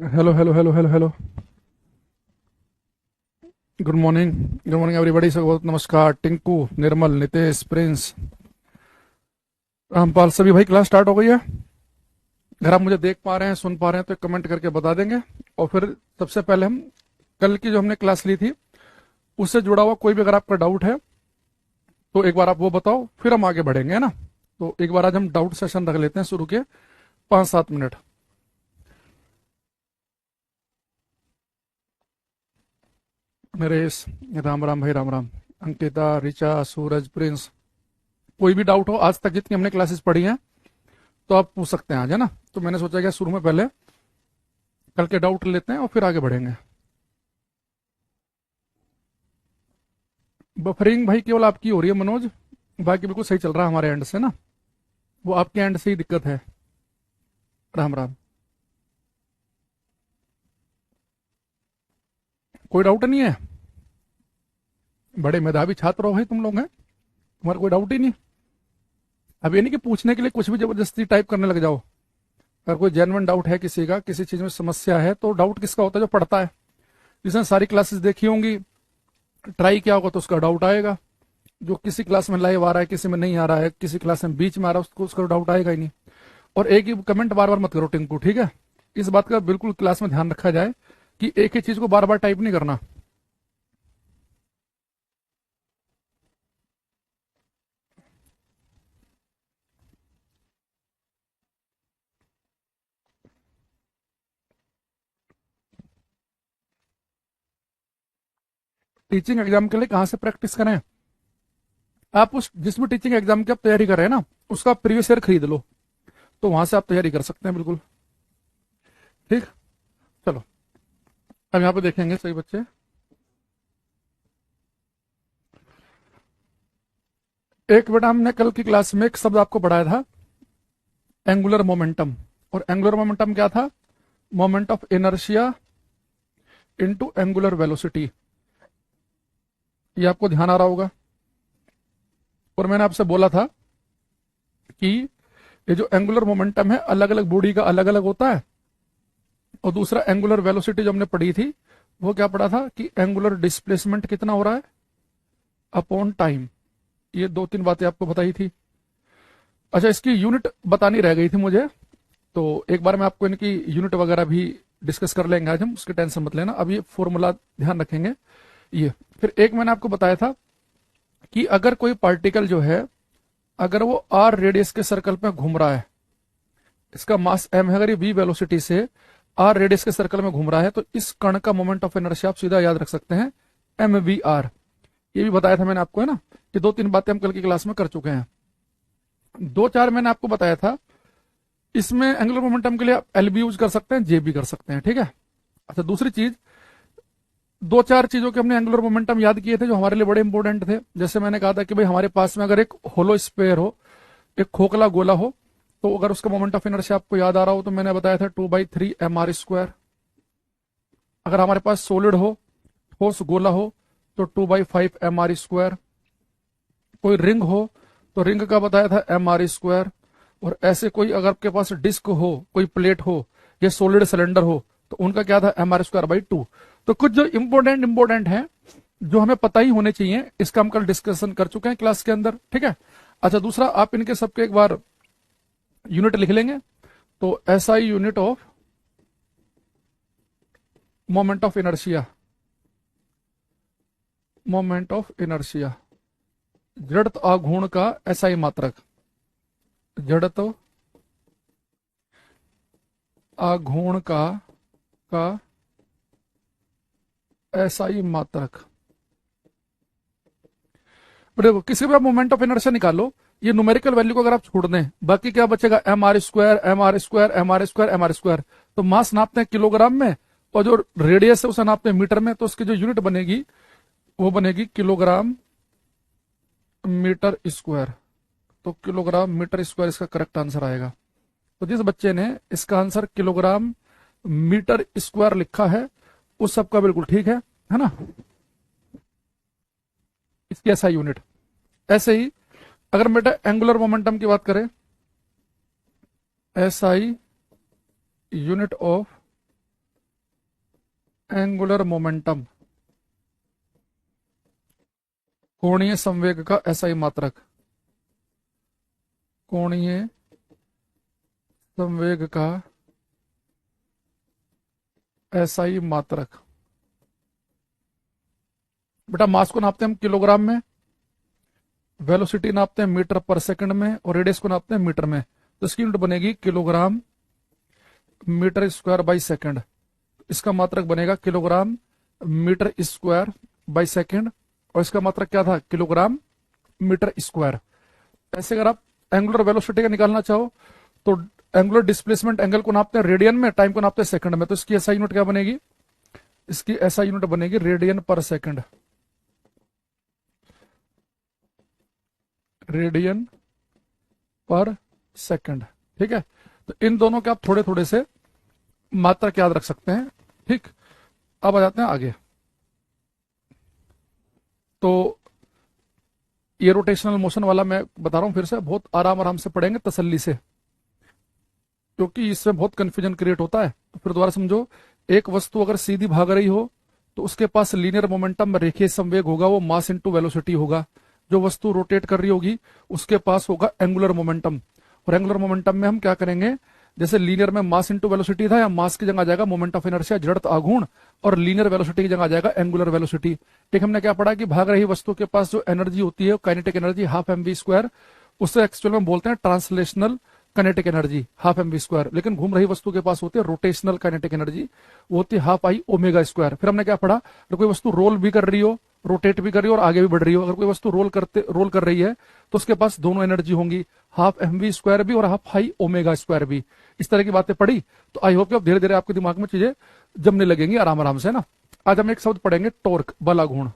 Hello hello hello hello hello. Good morning. Good morning everybody से बहुत नमस्कार। टिंकू, निर्मल, Nitesh, Prince, Rampal, सभी भाई क्लास स्टार्ट हो गई है। अगर आप मुझे देख पा रहे हैं, सुन पा रहे हैं तो कमेंट करके बता देंगे। और फिर सबसे पहले हम कल की जो हमने क्लास ली थी उससे जुड़ा हुआ कोई भी अगर आपका डाउट है तो एक बार आप वो बताओ, फिर हम आगे बढ़ेंगे, है ना। तो एक बार आज हम डाउट सेशन रख लेते हैं शुरू के 5-7 मिनट। नरेश, राम राम भाई, राम राम। अंकिता, रिचा, सूरज, प्रिंस, कोई भी डाउट हो आज तक जितनी हमने क्लासेस पढ़ी हैं तो आप पूछ सकते हैं आज, है ना। तो मैंने सोचा कि शुरू में पहले कल के डाउट लेते हैं और फिर आगे बढ़ेंगे। बफरिंग भाई केवल आपकी हो रही है मनोज, बाकी बिल्कुल सही चल रहा है हमारे एंड से ना। वो आपके एंड से ही दिक्कत है। राम राम। कोई डाउट नहीं है। बड़े मेधावी छात्र हो भाई तुम लोग हैं, तुम्हारा कोई डाउट ही नहीं। अब ये नहीं कि पूछने के लिए कुछ भी जबरदस्ती टाइप करने लग जाओ। अगर कोई जेन्युइन डाउट है किसी का, किसी चीज में समस्या है, तो डाउट किसका होता है? जो पढ़ता है, जिसने सारी क्लासेस देखी होंगी, ट्राई किया होगा, तो उसका डाउट आएगा। जो किसी क्लास में लाइव आ रहा है, किसी में नहीं आ रहा है, किसी क्लास में बीच में आ रहा है, उसको उसका डाउट आएगा ही नहीं। और एक ही कमेंट बार बार मत करो टिंकू, ठीक है। इस बात का बिल्कुल क्लास में ध्यान रखा जाए कि एक ही चीज को बार बार टाइप नहीं करना। टीचिंग एग्जाम के लिए कहाँ से प्रैक्टिस करें? आप उस जिस भी टीचिंग एग्जाम की आप तैयारी कर रहे हैं ना, उसका प्रीवियस ईयर खरीद लो, तो वहां से आप तैयारी कर सकते हैं बिल्कुल। ठीक। चलो, अब यहाँ पे देखेंगे सही बच्चे। एक बेटा हमने कल की क्लास में एक शब्द आपको पढ़ाया था, एंगुलर मोमेंटम। और एंगुलर मोमेंटम क्या था? Moment of inertia into angular velocity. ये आपको ध्यान आ रहा होगा। और मैंने आपसे बोला था कि ये जो एंगुलर मोमेंटम है अलग अलग बॉडी का अलग अलग होता है। और दूसरा एंगुलर वेलोसिटी जो हमने पढ़ी थी, वो क्या पढ़ा था कि एंगुलर डिस्प्लेसमेंट कितना हो रहा है अपॉन टाइम। ये दो तीन बातें आपको बताई थी। अच्छा, इसकी यूनिट बतानी रह गई थी मुझे, तो एक बार मैं आपको इनकी यूनिट वगैरह भी डिस्कस कर लेंगे आज हम, उसकी टेंशन मत लेना। अब ये फॉर्मूला ध्यान रखेंगे। ये फिर एक मैंने आपको बताया था कि अगर कोई पार्टिकल जो है, अगर वो आर रेडियस के सर्कल में घूम रहा है, इसका मास एम है, अगर ये वी वेलोसिटी से आर रेडियस के सर्कल में घूम रहा है, तो इस कण का मोमेंट ऑफ इनर्शिया आप सीधा याद रख सकते हैं, एम वी आर। ये भी बताया था मैंने आपको, है ना। ये दो तीन बातें हम कल की क्लास में कर चुके हैं। दो चार मैंने आपको बताया था, इसमें एंगुलर मोमेंटम के लिए आप एल भी यूज कर सकते हैं, जे भी कर सकते हैं, ठीक है। अच्छा, दूसरी चीज, दो चार चीजों के हमने एंगुलर मोमेंटम याद किए थे जो हमारे लिए बड़े इंपॉर्टेंट थे। जैसे मैंने कहा था कि भाई हमारे पास में अगर एक होलो स्पेयर हो, एक खोखला गोला हो, तो अगर उसका मोमेंट ऑफ इनर्शिया आपको याद आ रहा हो तो मैंने बताया था 2/3 mr²। अगर हमारे पास सॉलिड हो, ठोस गोला हो, तो 2/5 mr²। कोई रिंग हो तो रिंग का बताया था mr²। और ऐसे कोई अगर आपके पास डिस्क हो, कोई प्लेट हो, या सॉलिड सिलेंडर हो, तो उनका क्या था mr²/2। तो कुछ जो इंपोर्टेंट है, जो हमें पता ही होने चाहिए, इसका हम कल डिस्कशन कर चुके हैं क्लास के अंदर, ठीक है। अच्छा, दूसरा आप इनके सबके एक बार यूनिट लिख लेंगे। तो ऐसा ही unit of moment of inertia, moment of inertia, जड़त्व आघूर्ण का एसआई मात्रक, जड़त्व आघूर्ण का एसआई मात्रक। देखो, किसी भी आप मोमेंट ऑफ इनर्शिया निकालो, ये न्यूमेरिकल वैल्यू को अगर आप छोड़ दें, बाकी क्या बचेगा? mr², mr², mr², mr²। तो मास नापते हैं किलोग्राम में, और जो रेडियस है उसे नापते हैं मीटर में, तो उसकी जो यूनिट बनेगी वो बनेगी किलोग्राम मीटर स्क्वायर। तो किलोग्राम मीटर स्क्वायर इसका करेक्ट आंसर आएगा। तो जिस बच्चे ने इसका आंसर किलोग्राम मीटर स्क्वायर लिखा है, उस सबका बिल्कुल ठीक है ना। इसकी ऐसा यूनिट। ऐसे ही अगर बेटा एंगुलर मोमेंटम की बात करें, SI unit of angular momentum, कोणीय संवेग का एसआई मात्रक, कोणीय संवेग का एसआई मात्रक। बेटा मास को नापते हैं हम किलोग्राम में, वेलोसिटी नापते हैं मीटर पर सेकंड में, और रेडियस को नापते हैं मीटर में। तो इसकी यूनिट बनेगी kilogram metre square by second. इसका मात्रक बनेगा kilogram metre square by second, और इसका मात्रक क्या था, किलोग्राम मीटर स्क्वायर। ऐसे अगर आप एंगुलर वेलोसिटी का निकालना चाहो तो एंगुलर डिस्प्लेसमेंट एंगल को नापते हैं रेडियन में, टाइम को नापते हैं सेकंड में। तो इसकी एसआई यूनिट क्या बनेगी, इसकी एसआई यूनिट बनेगी रेडियन पर सेकंड, रेडियन पर सेकंड। ठीक है, तो इन दोनों के आप थोड़े थोड़े से मात्रक याद रख सकते हैं। ठीक, अब आ जाते हैं आगे। तो ये रोटेशनल मोशन वाला मैं बता रहा हूं फिर से, बहुत आराम आराम से पढ़ेंगे तसल्ली से, क्योंकि इसमें बहुत कंफ्यूजन क्रिएट होता है। तो फिर दोबारा समझो, एक वस्तु अगर सीधी भाग रही हो तो उसके पास लीनियर मोमेंटम रेखीय संवेग होगा, वो मास इनटू वेलोसिटी होगा। जो वस्तु रोटेट कर रही होगी उसके पास होगा एंगुलर मोमेंटम, और एंगुलर मोमेंटम में हम क्या करेंगे, जैसे लीनियर में मास इनटू वेलोसिटी था, या मास की जगह आ जाएगा मोमेंट ऑफ इनर्शिया, जड़त्व आघूर्ण, और लीनियर वेलोसिटी की जगह आ जाएगा एंगुलर वेलोसिटी। एक हमने क्या पढ़ा कि भाग रही वस्तु के पास जो एनर्जी होती है, kinetic energy half mv square, उससे एक्चुअल में बोलते हैं translational kinetic energy half mv square. लेकिन घूम रही वस्तु के पास होती है रोटेशनल काइनेटिक एनर्जी, वो होती है हाफ आई ओमेगा स्क्वायर। फिर हमने क्या पढ़ा, अगर कोई वस्तु रोल भी कर रही हो, रोटेट भी कर रही हो और आगे भी बढ़ रही हो, अगर कोई वस्तु रोल कर रही है तो उसके पास दोनों एनर्जी होंगी, हाफ mv स्क्वायर भी और हाफ हाई ओमेगा स्क्वायर भी। इस तरह की बातें पढ़ी तो आई होप कि अब धीरे धीरे आपके दिमाग में चीजें जमने लगेंगी आराम आराम से ना। आज हम एक शब्द पढ़ेंगे, टॉर्क, बल आघूर्ण।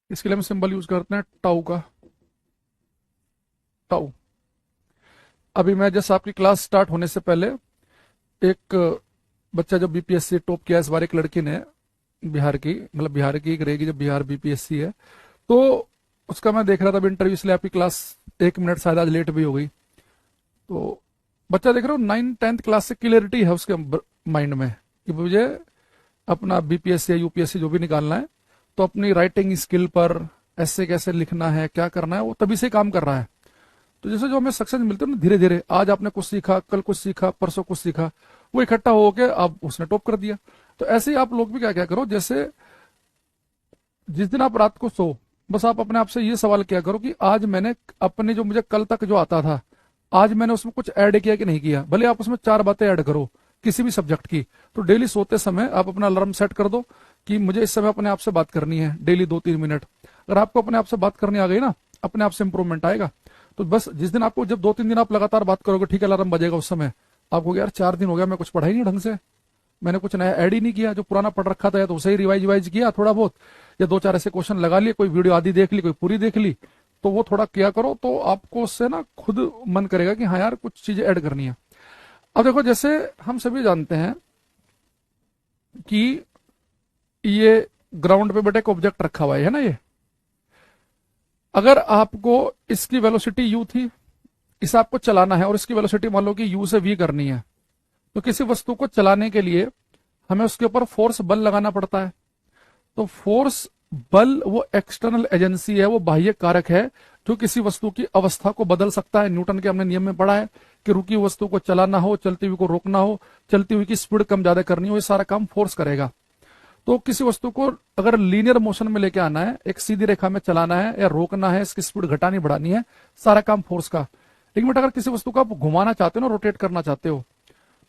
इसके लिए हम सिंबल यूज करते हैं टाउ का, टाउ। अभी मैं जैसे आपकी क्लास स्टार्ट होने से पहले एक बच्चा जो बीपीएससी टॉप किया इस बार, एक लड़की ने, बिहार की, मतलब बिहार की एक रहेगी जो बिहार बीपीएससी है, तो उसका मैं देख रहा था अभी इंटरव्यू, इसलिए आपकी क्लास 1 मिनट शायद आज लेट भी हो गई। तो बच्चा देख रहा हूँ 9th-10th क्लास से क्लियरिटी है उसके माइंड में कि मुझे अपना बीपीएससी या यूपीएससी जो भी निकालना है, तो अपनी राइटिंग स्किल पर, ऐसे कैसे लिखना है, क्या करना है, वो तभी से काम कर रहा है। तो जैसे जो हमें सक्सेस मिलती है ना धीरे धीरे, आज आपने कुछ सीखा, कल कुछ सीखा, परसों कुछ सीखा, वो इकट्ठा होके अब उसने टॉप कर दिया। तो ऐसे ही आप लोग भी क्या क्या करो, जैसे जिस दिन आप रात को सो, बस आप अपने आप से ये सवाल किया करो कि आज मैंने अपने जो मुझे कल तक जो आता था, आज मैंने उसमें कुछ ऐड किया कि नहीं किया। भले आप उसमें 4 बातें ऐड करो किसी भी सब्जेक्ट की, तो डेली सोते समय आप अपना अलार्म सेट कर दो कि मुझे इस समय अपने आप से बात करनी है डेली 2-3 मिनट। अगर आपको अपने आप से बात करनी आ गई ना, अपने आप से इंप्रूवमेंट आएगा। तो बस जिस दिन आपको, जब 2-3 दिन आप लगातार बात करोगे, ठीक है अलार्म बजेगा, उस समय आपको यार 4 दिन हो गया मैं कुछ पढ़ा ही नहीं ढंग से, मैंने कुछ नया ऐड ही नहीं किया, जो पुराना पढ़ रखा था या तो उसे ही रिवाइज किया थोड़ा बहुत, या 2-4 ऐसे क्वेश्चन लगा लिए, कोई वीडियो आधी देख ली, कोई पूरी देख ली, तो वो थोड़ा किया करो, तो आपको उससे ना खुद मन करेगा कि हाँ यार कुछ चीजें ऐड करनी है। अब देखो, जैसे हम सभी जानते हैं कि ये ग्राउंड पे बेटा एक ऑब्जेक्ट रखा हुआ है ना, ये अगर आपको इसकी वेलोसिटी u थी, इसे आपको चलाना है, और इसकी वेलोसिटी मान लो कि u से v करनी है, तो किसी वस्तु को चलाने के लिए हमें उसके ऊपर फोर्स बल लगाना पड़ता है। तो फोर्स बल वो एक्सटर्नल एजेंसी है, वो बाह्य कारक है जो किसी वस्तु की अवस्था को बदल सकता है। न्यूटन के हमने नियम में पढ़ा है कि रुकी वस्तु को चलाना हो, चलती हुई को रोकना हो, चलती हुई की स्पीड कम ज्यादा करनी हो, ये सारा काम फोर्स करेगा। तो किसी वस्तु को अगर लीनियर मोशन में लेके आना है, एक सीधी रेखा में चलाना है या रोकना है, इसकी स्पीड घटानी बढ़ानी है, सारा काम फोर्स का। लेकिन बेटा अगर किसी वस्तु को आप घुमाना चाहते हो ना, रोटेट करना चाहते हो,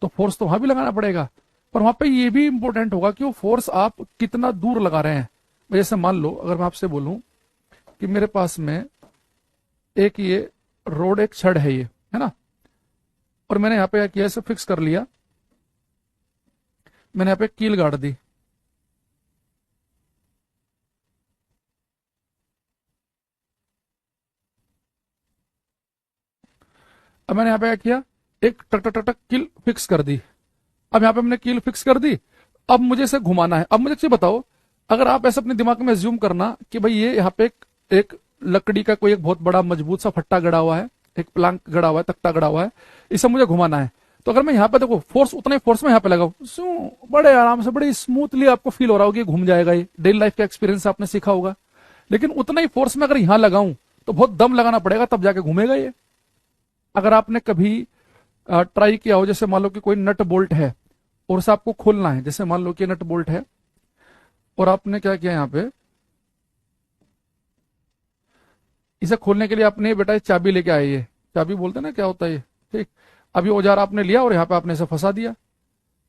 तो फोर्स तो वहां भी लगाना पड़ेगा, पर वहां पे ये भी इंपॉर्टेंट होगा कि वो फोर्स आप कितना दूर लगा रहे हैं। जैसे मान लो अगर मैं आपसे बोलूं कि मेरे पास में एक ये रोड, एक छड़ है, ये है ना, और मैंने यहाँ पे क्या किया, इसे फिक्स कर लिया, मैंने यहाँ पे कील गाड़ दी, अब मैंने यहाँ पे क्या किया, एक टक टक टक टक कील फिक्स कर दी। अब यहाँ पे हमने कील फिक्स कर दी, अब मुझे इसे घुमाना है। अब मुझे चीज बताओ, अगर आप ऐसे अपने दिमाग में एज्यूम करना कि भाई ये यहाँ पे एक लकड़ी का कोई एक बहुत बड़ा मजबूत सा फट्टा गड़ा हुआ है, एक प्लांक गड़ा हुआ है, तख्ता गड़ा हुआ है, इसे मुझे घुमाना है। तो अगर मैं यहाँ पे देखो फोर्स, उतना ही फोर्स में यहाँ पे लगाऊं, बड़े आराम से, बड़ी स्मूथली आपको फील हो रहा होगा कि घूम जाएगा, ये डेली लाइफ का एक्सपीरियंस आपने सीखा होगा। लेकिन उतना ही फोर्स में अगर यहाँ लगाऊं तो बहुत दम लगाना पड़ेगा, तब जाके घूमेगा ये। अगर आपने कभी ट्राई किया हो, जैसे मान लो कि कोई नट बोल्ट है और उसे आपको खोलना है, जैसे मान लो कि नट बोल्ट है और आपने क्या किया यहाँ पे, इसे खोलने के लिए आपने बेटा ये चाबी लेके आए, ये चाबी बोलते हैं ना, क्या होता है ये, ठीक। अभी औजार आपने लिया और यहाँ पे आपने इसे फंसा दिया।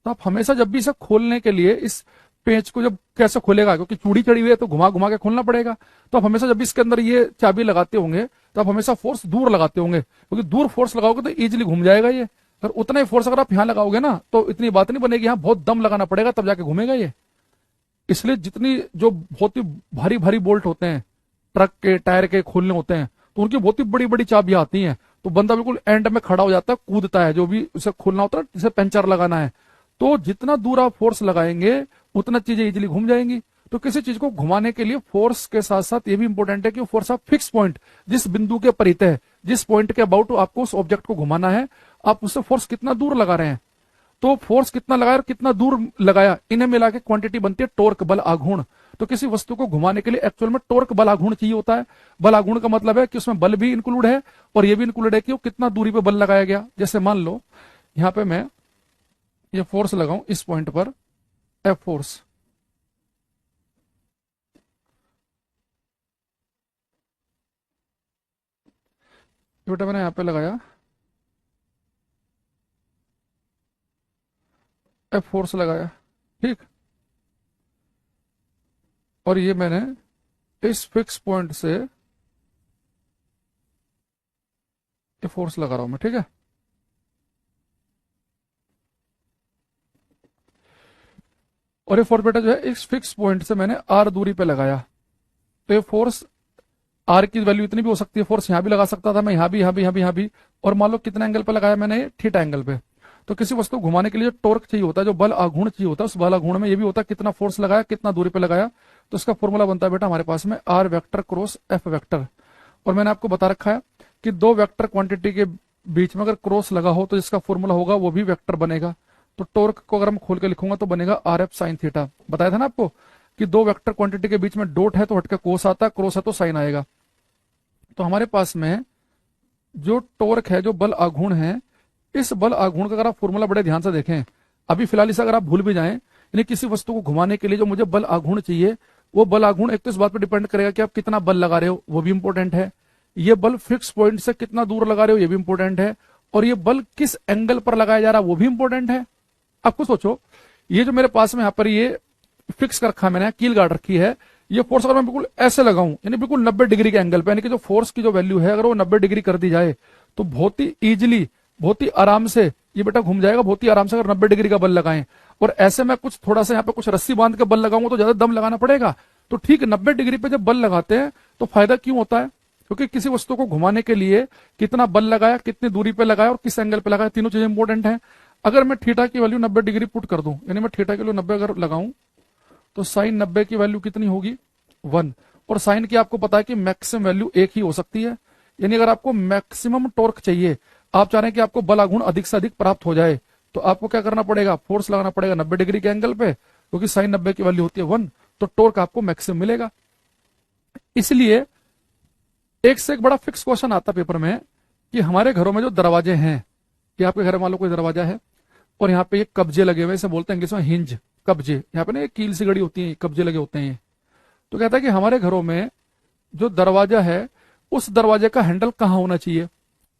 तो आप हमेशा जब भी इसे खोलने के लिए इस पेंच को जब कैसे खोलेगा, क्योंकि चूड़ी चढ़ी हुई है तो घुमा घुमा के खोलना पड़ेगा। तो आप हमेशा जब भी इसके अंदर ये चाबी लगाते होंगे तो आप हमेशा फोर्स दूर लगाते होंगे, क्योंकि दूर फोर्स लगाओगे तो इजीली घूम जाएगा ये। अगर उतना ही फोर्स अगर आप यहाँ लगाओगे ना तो इतनी बात नहीं बनेगी, यहाँ बहुत दम लगाना पड़ेगा तब जाके घूमेगा ये। इसलिए जितनी जो बहुत ही भारी भारी बोल्ट होते हैं, ट्रक के टायर के खोलने होते हैं, तो उनकी बहुत ही बड़ी बड़ी चाबियां आती हैं। तो बंदा बिल्कुल एंड में खड़ा हो जाता है, कूदता है, जो भी उसे खोलना होता है, जिसे पंचर लगाना है। तो जितना दूर आप फोर्स लगाएंगे उतना चीजें इजीली घूम जाएंगी। तो किसी चीज को घुमाने के लिए फोर्स के साथ साथ ये भी इंपॉर्टेंट है कि फोर्स आप फिक्स पॉइंट, जिस बिंदु के परित है, जिस पॉइंट के अबाउट आपको उस ऑब्जेक्ट को घुमाना है, आप उससे फोर्स कितना दूर लगा रहे हैं। तो फोर्स कितना लगाया और कितना दूर लगाया, इन्हें मिला के क्वांटिटी बनती है टोर्क, बल आघूर्ण। तो किसी वस्तु को घुमाने के लिए एक्चुअल में टोर्क बल आघूर्ण चाहिए होता है। बल आघूर्ण का मतलब है कि उसमें बल भी इंक्लूड है और ये भी इंक्लूड है कि वो कितना दूरी पे बल लगाया गया। जैसे मान लो यहां पे मैं ये फोर्स लगाऊं इस पॉइंट पर, एफ फोर्स, बेटा मैंने यहां पे लगाया एफ फोर्स लगाया, ठीक। और ये मैंने इस फिक्स पॉइंट से ये फोर्स लगा रहा हूं मैं, ठीक है। और ये फोर्स बेटा जो है इस फिक्स पॉइंट से मैंने आर दूरी पे लगाया। तो ये फोर्स आर की वैल्यू इतनी भी हो सकती है, फोर्स यहां भी लगा सकता था मैं, यहां भी, यहां भी, यहां भी, यहां भी। और मान लो कितने एंगल पे लगाया मैंने, थीटा एंगल पे। तो किसी वस्तु को घुमाने के लिए जो टॉर्क चाहिए होता है, जो बल आघूर्ण चाहिए होता है, उस बल आघूर्ण में ये भी होता है कितना फोर्स लगाया, कितना दूरी पे लगाया। तो इसका फॉर्मूला बनता है बेटा हमारे पास में R vector cross F vector. और मैंने आपको बता रखा है कि दो वेक्टर क्वांटिटी के बीच में अगर क्रॉस लगा हो तो जिसका फॉर्मूला होगा वो भी वेक्टर बनेगा। तो टॉर्क को अगर मैं खोल के लिखूंगा तो बनेगा आर एफ साइन थीटा। बताया था ना आपको कि दो वेक्टर क्वांटिटी के बीच में डॉट है तो हटके कोस आता है, क्रॉस है तो साइन आएगा। तो हमारे पास में जो टॉर्क है, जो बल आघूर्ण है, इस बल आघूर्ण का अगर आप फॉर्मूला बड़े ध्यान से देखें, अभी फिलहाल इसे अगर आप भूल भी जाएं, यानी किसी वस्तु को घुमाने के लिए जो मुझे बल आघूर्ण चाहिए, वो बल आघूर्ण एक तो इस बात पर डिपेंड करेगा कि आप कितना बल लगा रहे हो, वो भी इंपॉर्टेंट है। ये बल फिक्स पॉइंट से कितना दूर लगा रहे हो, ये भी इंपॉर्टेंट है। और ये बल किस एंगल पर लगाया जा रहा है वो भी इंपॉर्टेंट है। आपको सोचो, ये जो मेरे पास में यहाँ पर ये फिक्स कर रखा है मैंने, कील गाड़ रखी है, ये फोर्स अगर मैं बिल्कुल ऐसे लगाऊं, यानी बिल्कुल 90 डिग्री के एंगल पे, यानी कि जो फोर्स की जो वैल्यू है अगर वो 90 डिग्री कर दी जाए तो बहुत ही इजीली, बहुत ही आराम से ये बेटा घूम जाएगा, बहुत ही आराम से, अगर 90 डिग्री का बल लगाएं। और ऐसे में कुछ थोड़ा सा यहाँ पे कुछ रस्सी बांध के बल लगाऊंगा तो ज्यादा दम लगाना पड़ेगा। तो ठीक 90 डिग्री पे जब बल लगाते हैं तो फायदा क्यों होता है, क्योंकि किसी वस्तु को घुमाने के लिए कितना बल लगाया, कितनी दूरी पे लगाया और किस एंगल पे लगाया, तीनों चीजें इंपॉर्टेंट है। अगर मैं थीटा की वैल्यू 90 डिग्री पुट कर दूं, यानी मैं थीटा की वैल्यू 90 अगर लगाऊं, तो साइन 90 की वैल्यू कितनी होगी, 1। और साइन की आपको पता है कि मैक्सिमम वैल्यू एक ही हो सकती है। यानी अगर आपको मैक्सिमम टॉर्क चाहिए, आप चाह रहे हैं कि आपको बल आघूर्ण अधिक से अधिक प्राप्त हो जाए, तो आपको क्या करना पड़ेगा, फोर्स लगाना पड़ेगा 90 डिग्री के एंगल पे, क्योंकि साइन 90 की वैल्यू होती है 1। तो टॉर्क आपको मैक्सिमम मिलेगा। इसलिए एक से एक बड़ा फिक्स क्वेश्चन आता पेपर में कि हमारे घरों में जो दरवाजे हैं, कि आपके घर में मान लो कोई दरवाजा है और यहाँ पे ये कब्जे लगे हुए, इसे बोलते हैं इंग्लिश में हिंज, कब्जे। यहाँ पे ना एक कील सी गड़ी होती है, कब्जे लगे होते हैं। तो कहता है कि हमारे घरों में जो दरवाजा है उस दरवाजे का हैंडल कहाँ होना चाहिए।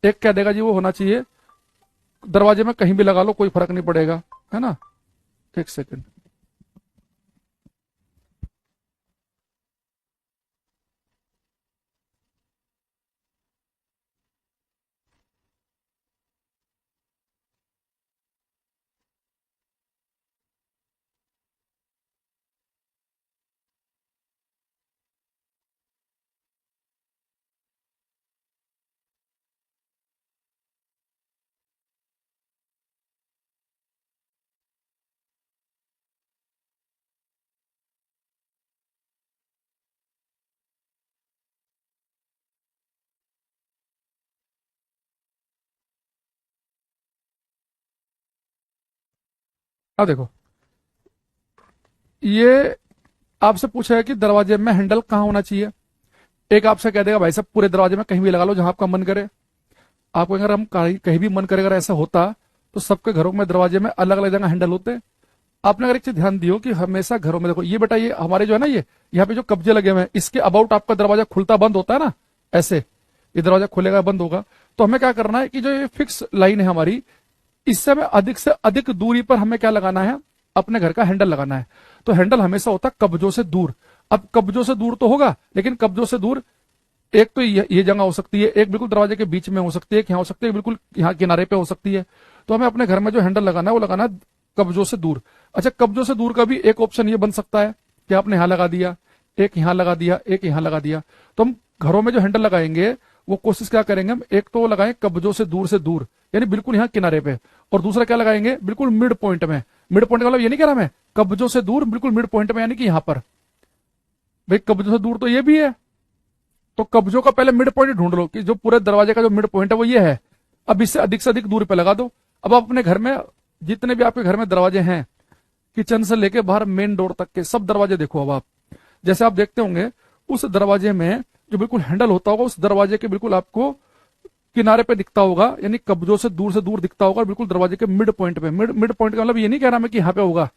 एक कह देगा जी वो होना चाहिए दरवाजे में कहीं भी लगा लो, कोई फर्क नहीं पड़ेगा, है ना। एक सेकंड। अब देखो, ये आपसे पूछा है कि दरवाजे में हैंडल कहाँ होना चाहिए। एक आपसे कह देगा भाई साहब पूरे दरवाजे में कहीं भी लगा लो जहां आपका मन करे। आपको अगर हम कहीं भी मन करे अगर ऐसा होता तो सबके घरों में दरवाजे में अलग अलग जगह हैंडल होते। आपने अगर एक चीज ध्यान दियो कि हमेशा घरों में देखो, ये बेटा ये हमारे जो है ना, ये यहाँ पे जो कब्जे लगे हुए हैं इसके अबाउट आपका दरवाजा खुलता बंद होता है ना, ऐसे ये दरवाजा खुलेगा बंद होगा। तो हमें क्या करना है कि जो ये फिक्स लाइन है हमारी, इससे हमें अधिक से अधिक दूरी पर हमें क्या लगाना है, अपने घर का हैंडल लगाना है। तो हैंडल हमेशा होता है कब्जों से दूर। अब कब्जों से दूर तो होगा, लेकिन कब्जों से दूर एक तो ये जगह हो सकती है, एक बिल्कुल दरवाजे के बीच में हो सकती है, एक यहाँ हो सकती है, बिल्कुल यहाँ किनारे पे हो सकती है। तो हमें अपने घर में जो हैंडल लगाना है वो लगाना है कब्जों से दूर। अच्छा, कब्जों से दूर का भी एक ऑप्शन ये बन सकता है कि आपने यहां लगा दिया, एक यहां लगा दिया, एक यहां लगा दिया। तो हम घरों में जो हैंडल लगाएंगे वो कोशिश क्या करेंगे, हम एक तो लगाएं कब्जों से दूर यानी बिल्कुल यहाँ किनारे पे, और दूसरा क्या लगाएंगे बिल्कुल मिड पॉइंट में। मिड पॉइंट का मतलब ये नहीं कह रहा मैं कब्जों से दूर, बिल्कुल मिड पॉइंट में यानी कि यहां पर। भाई कब्जों से दूर तो ये भी है, तो कब्जों का पहले मिड पॉइंट ढूंढ लो कि जो पूरे दरवाजे का जो मिड पॉइंट है वो ये है। अब इससे अधिक दूरी पे लगा दो। अब आप अपने घर में जितने भी आपके घर में दरवाजे हैं, किचन से लेके बाहर मेन डोर तक के सब दरवाजे देखो। अब आप जैसे आप देखते होंगे उस दरवाजे में जो बिल्कुल हैंडल होता होगा उस दरवाजे के बिल्कुल आपको किनारे पे दिखता होगा, यानी कब्जों से दूर दिखता होगा, बिल्कुल दरवाजे के मिड पॉइंट पे। मिड पॉइंट का मतलब ये नहीं कह रहा मैं कि यहाँ पे होगा,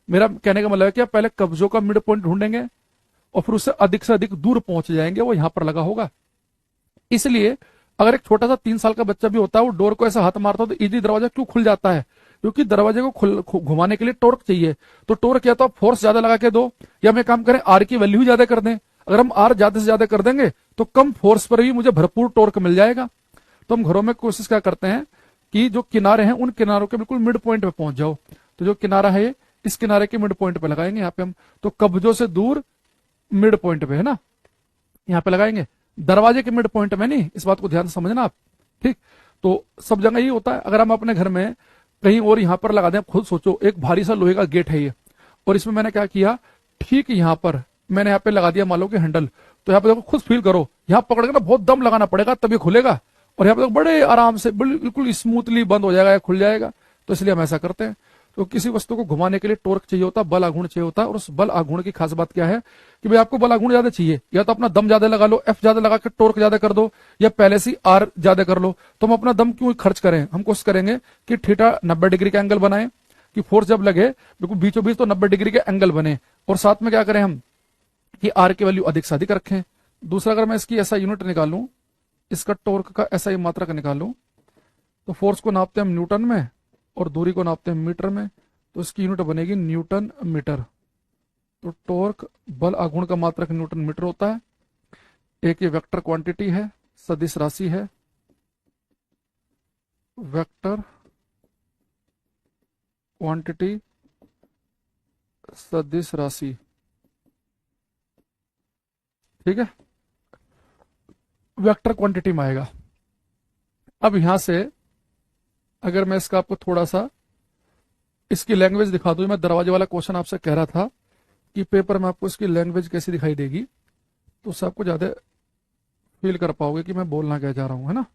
मेरा कहने का मतलब है कि आप पहले कब्जों का मिड पॉइंट ढूंढेंगे और फिर उससे अधिक दूर पहुंच जाएंगे, वो यहां पर लगा होगा। इसलिए अगर एक छोटा सा 3 साल का बच्चा भी होता है वो डोर को ऐसा हाथ मारता है तो इजी दरवाजा क्यों खुल जाता है, क्योंकि दरवाजे को घुमाने के लिए टॉर्क चाहिए। तो टॉर्क या तो आप फोर्स ज्यादा लगा के दो, या हम एक काम करें आर की वैल्यू ज्यादा कर दें। अगर हम आर ज्यादा से ज्यादा कर देंगे तो कम फोर्स पर भी मुझे भरपूर टॉर्क मिल जाएगा। तो हम घरों में कोशिश क्या करते हैं कि जो किनारे हैं उन किनारों के बिल्कुल मिड पॉइंट पे पहुंच जाओ। तो जो किनारा है इस किनारे के मिड पॉइंट पे लगाएंगे यहाँ पे हम, तो कब्जों से दूर मिड पॉइंट पे है ना, यहाँ पे लगाएंगे, दरवाजे के मिड पॉइंट में नहीं। इस बात को ध्यान से समझना आप, ठीक। तो सब जगह यही होता है। अगर हम अपने घर में कहीं और यहां पर लगा दें, खुद सोचो एक भारी सा लोहे का गेट है ये, और इसमें मैंने क्या किया, ठीक यहां पर मैंने यहाँ पे लगा दिया मान लो कि हैंडल। तो यहाँ पे देखो खुद फील करो, यहाँ पकड़ के ना बहुत दम लगाना पड़ेगा तभी खुलेगा, और यहाँ पे तो बड़े आराम से बिल्कुल स्मूथली बंद हो जाएगा या खुल जाएगा। तो इसलिए हम ऐसा करते हैं। तो किसी वस्तु को घुमाने के लिए टॉर्क चाहिए होता है, बल आघूर्ण चाहिए होता है, और उस बल आघूर्ण की खास बात क्या है कि भाई आपको बल आघूर्ण ज्यादा चाहिए, या तो अपना दम ज्यादा लगा लो, एफ ज्यादा लगा के टॉर्क ज्यादा कर दो, या पहले से आर ज्यादा कर लो। तो हम अपना दम क्यों खर्च करें, हम कोशिश करेंगे कि थीटा 90 डिग्री का एंगल बनाए, कि फोर्स जब लगे बिल्कुल बीचों बीच तो 90 डिग्री के एंगल बने, और साथ में क्या करें हम कि आर की वैल्यू अधिक से अधिक रखें। दूसरा, अगर मैं इसकी ऐसा यूनिट निकालूं, इसका टॉर्क का ऐसा ही मात्रक निकालूं, तो फोर्स को नापते हैं हम न्यूटन में और दूरी को नापते हैं मीटर में, तो इसकी यूनिट बनेगी न्यूटन मीटर। तो टॉर्क बल आघूर्ण का मात्रक न्यूटन मीटर होता है। एक ये वेक्टर क्वांटिटी है, सदिश राशि है, वेक्टर क्वांटिटी सदिश राशि, ठीक है, वेक्टर क्वांटिटी में आएगा। अब यहां से अगर मैं इसका आपको थोड़ा सा इसकी लैंग्वेज दिखा दूं, मैं दरवाजे वाला क्वेश्चन आपसे कह रहा था कि पेपर में आपको इसकी लैंग्वेज कैसी दिखाई देगी, तो उससे आपको ज्यादा फील कर पाओगे कि मैं बोलना क्या चाह रहा हूं, है ना।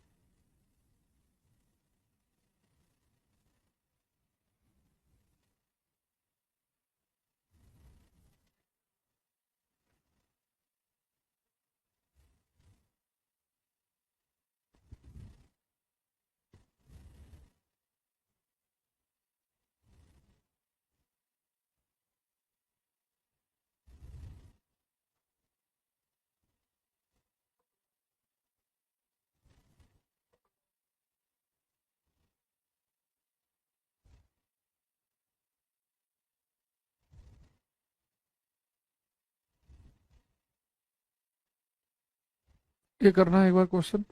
ये करना है एक बार क्वेश्चन।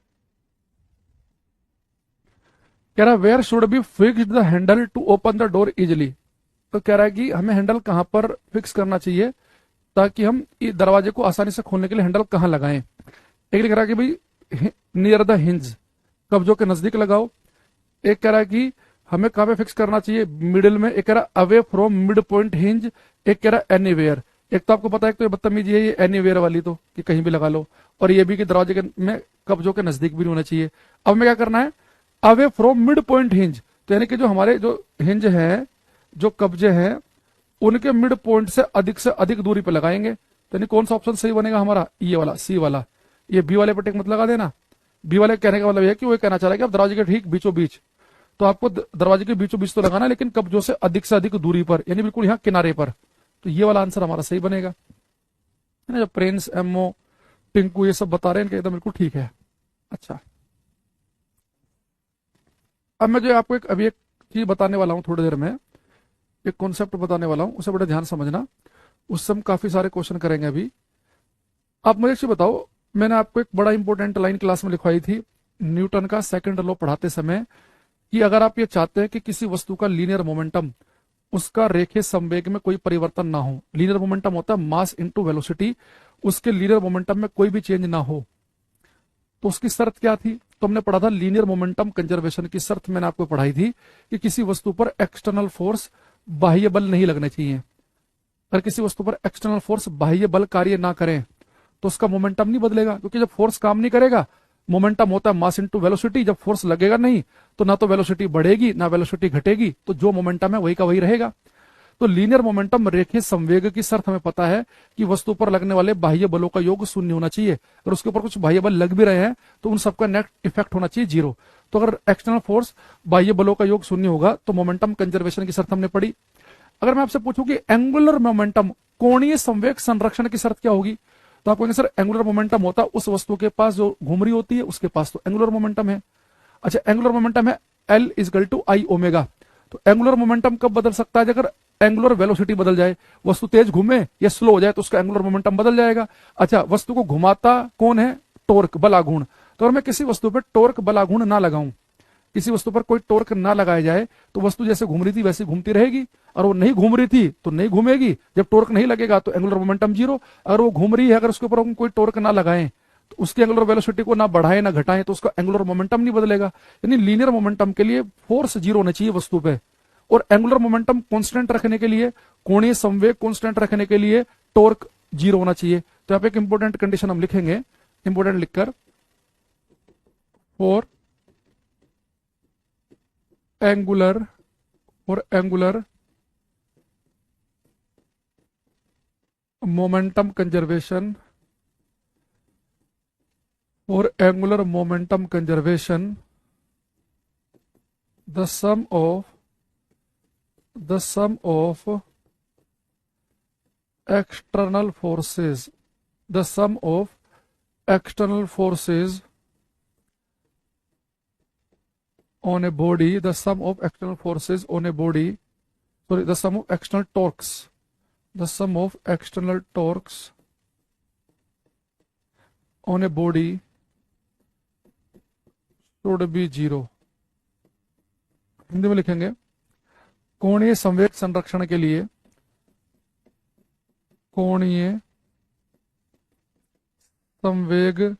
कह रहा है where should be fixed the handle to open the door easily. तो कह रहा है कि हमें हैंडल कहां पर फिक्स करना चाहिए ताकि हम दरवाजे को आसानी से खोलने के लिए हैंडल कहां लगाएं। एक लिख रहा है कि भाई नियर द हिंज, कब्जों के नजदीक लगाओ। एक कह रहा है कि हमें कहां पे फिक्स करना चाहिए, मिडिल में। एक कह रहा है away from mid point hinge. एक कह रहा है एनीवेयर। एक तो आपको पता है, एक तो ये बदतमीजी है ये एनीवेयर वाली, तो कि कहीं भी लगा लो, और ये भी कि दरवाजे के में कब्जों के नजदीक भी नहीं होना चाहिए। अब हमें क्या करना है, away from mid point hinge, तो यानी कि जो हमारे जो हिंज है जो कब्जे हैं उनके मिड पॉइंट से अधिक दूरी पर लगाएंगे। तो यानी कौन सा ऑप्शन सही बनेगा हमारा, ये वाला सी वाला। ये बी वाले पर टिक मत लगा देना। बी वाले कहने का मतलब है कि वो कहना चाह रहा है कि आप दरवाजे के ठीक बीचों बीच, तो आपको दरवाजे के बीचों बीच तो लगाना, लेकिन कब्जों से अधिक दूरी पर, यानी बिल्कुल यहाँ किनारे पर। तो ये वाला आंसर हमारा सही बनेगा, है ना। जब प्रिंस, एमओ, टिंकू ये सब बता रहे हैं, एकदम बिल्कुल ठीक है। अच्छा, अब मैं जो आपको अभी एक चीज बताने वाला हूँ, थोड़ी देर में एक कॉन्सेप्ट बताने वाला हूँ, उसे बड़ा ध्यान समझना। उससे हम काफी सारे क्वेश्चन करेंगे अभी। आप मुझे एक चीज बताओ, मैंने आपको एक बड़ा इंपॉर्टेंट लाइन क्लास में लिखवाई थी न्यूटन का सेकंड लॉ पढ़ाते समय, कि अगर आप ये चाहते हैं कि किसी वस्तु का लीनियर मोमेंटम, उसका रेखीय संवेग में कोई परिवर्तन ना हो, लीनियर मोमेंटम होता है मास इनटू वेलोसिटी, उसके लीनियर मोमेंटम में कोई भी चेंज ना हो, तो उसकी शर्त क्या थी। तो हमने पढ़ा था लीनियर मोमेंटम कंजर्वेशन की शर्त, मैंने आपको पढ़ाई थी कि किसी वस्तु पर एक्सटर्नल फोर्स, बाह्य बल नहीं लगने चाहिए। अगर किसी वस्तु पर एक्सटर्नल फोर्स, बाह्य बल कार्य ना करें तो उसका मोमेंटम नहीं बदलेगा, क्योंकि जब फोर्स काम नहीं करेगा, मोमेंटम होता है मास इनटू वेलोसिटी, जब फोर्स लगेगा नहीं तो ना तो वेलोसिटी बढ़ेगी ना वेलोसिटी घटेगी, तो जो मोमेंटम है वही का वही रहेगा। तो लीनियर मोमेंटम रेखीय संवेग की शर्त हमें पता है कि वस्तु पर लगने वाले बाह्य बलों का योग शून्य होना चाहिए। अगर उसके ऊपर कुछ बाह्य बल लग भी रहे हैं तो उन सबका नेट इफेक्ट होना चाहिए जीरो। तो अगर एक्सटर्नल फोर्स, बाह्य बलों का योग शून्य होगा तो मोमेंटम कंजर्वेशन की शर्त हमने पढ़ी। अगर मैं आपसे पूछूं कि एंगुलर मोमेंटम, कोणीय संवेग संरक्षण की शर्त क्या होगी, तो आप कहेंगे सर एंगुलर मोमेंटम होता है उस वस्तु के पास जो घूम रही होती है, उसके पास तो एंगुलर मोमेंटम है। अच्छा, एंगुलर मोमेंटम है L is equal to I omega. तो एंगुलर मोमेंटम कब बदल सकता है, अगर एंगुलर वेलोसिटी बदल जाए, वस्तु तेज घूमे या स्लो हो जाए तो उसका एंगुलर मोमेंटम बदल जाएगा। अच्छा, वस्तु को घुमाता कौन है, टॉर्क, बलाघूर्ण। तो अगर मैं किसी वस्तु पर टॉर्क बलाघूर्ण ना लगाऊं, किसी वस्तु पर कोई टॉर्क ना लगाया जाए, तो वस्तु जैसे घूम रही थी वैसे घूमती रहेगी, और वो नहीं घूम रही थी तो नहीं घूमेगी। जब टॉर्क नहीं लगेगा तो एंगुलर मोमेंटम जीरो। अगर वो घूम रही है, अगर उसके ऊपर हम कोई टॉर्क ना लगाएं, तो उसकी एंगुलर वेलोसिटी को ना बढ़ाएं ना घटाएं, तो उसका एंगुलर मोमेंटम नहीं बदलेगा। यानी लीनियर मोमेंटम के लिए फोर्स जीरो होना चाहिए वस्तु पे, और एंगुलर मोमेंटम कांस्टेंट रखने के लिए, कोणीय संवेग कांस्टेंट रखने के लिए टॉर्क जीरो होना चाहिए। तो यहाँ पे एक इंपॉर्टेंट कंडीशन हम लिखेंगे, इंपॉर्टेंट लिखकर, for angular momentum conservation, for angular momentum conservation, the sum of external forces, the sum of external forces on a body, the sum of external forces on a body, sorry, the sum of external torques, the sum of external torques on a body should be zero। Hindi में लिखेंगे, कोणीय संवेग संरक्षण के लिए, कोणीय संवेग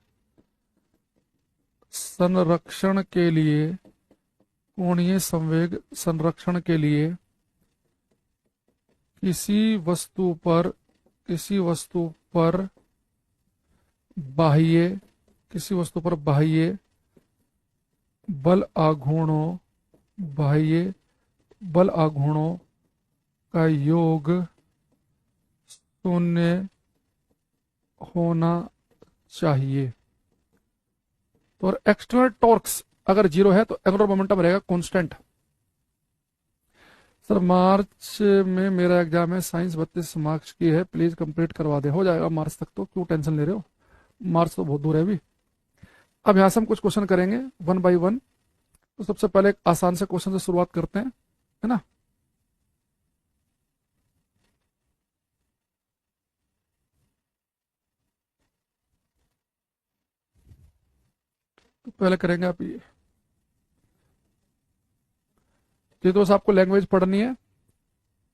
संरक्षण के लिए, कोणीय संवेग संरक्षण के लिए किसी वस्तु पर बाह्य बल आघूर्णों का योग शून्य होना चाहिए। तो और एक्सटर्नल टॉर्क्स अगर जीरो है तो एंगुलर मोमेंटम रहेगा कांस्टेंट। सर मार्च में मेरा एग्जाम है, साइंस 32 मार्क्स की है, प्लीज कंप्लीट करवा दे। हो जाएगा मार्च तक, तो क्यों टेंशन ले रहे हो, मार्च तो बहुत दूर है अभी। अब यहां से हम कुछ क्वेश्चन करेंगे वन बाय वन। तो सबसे पहले एक आसान से क्वेश्चन से शुरुआत करते हैं, है ना। तो पहले करेंगे आप ये तो बस आपको लैंग्वेज पढ़नी है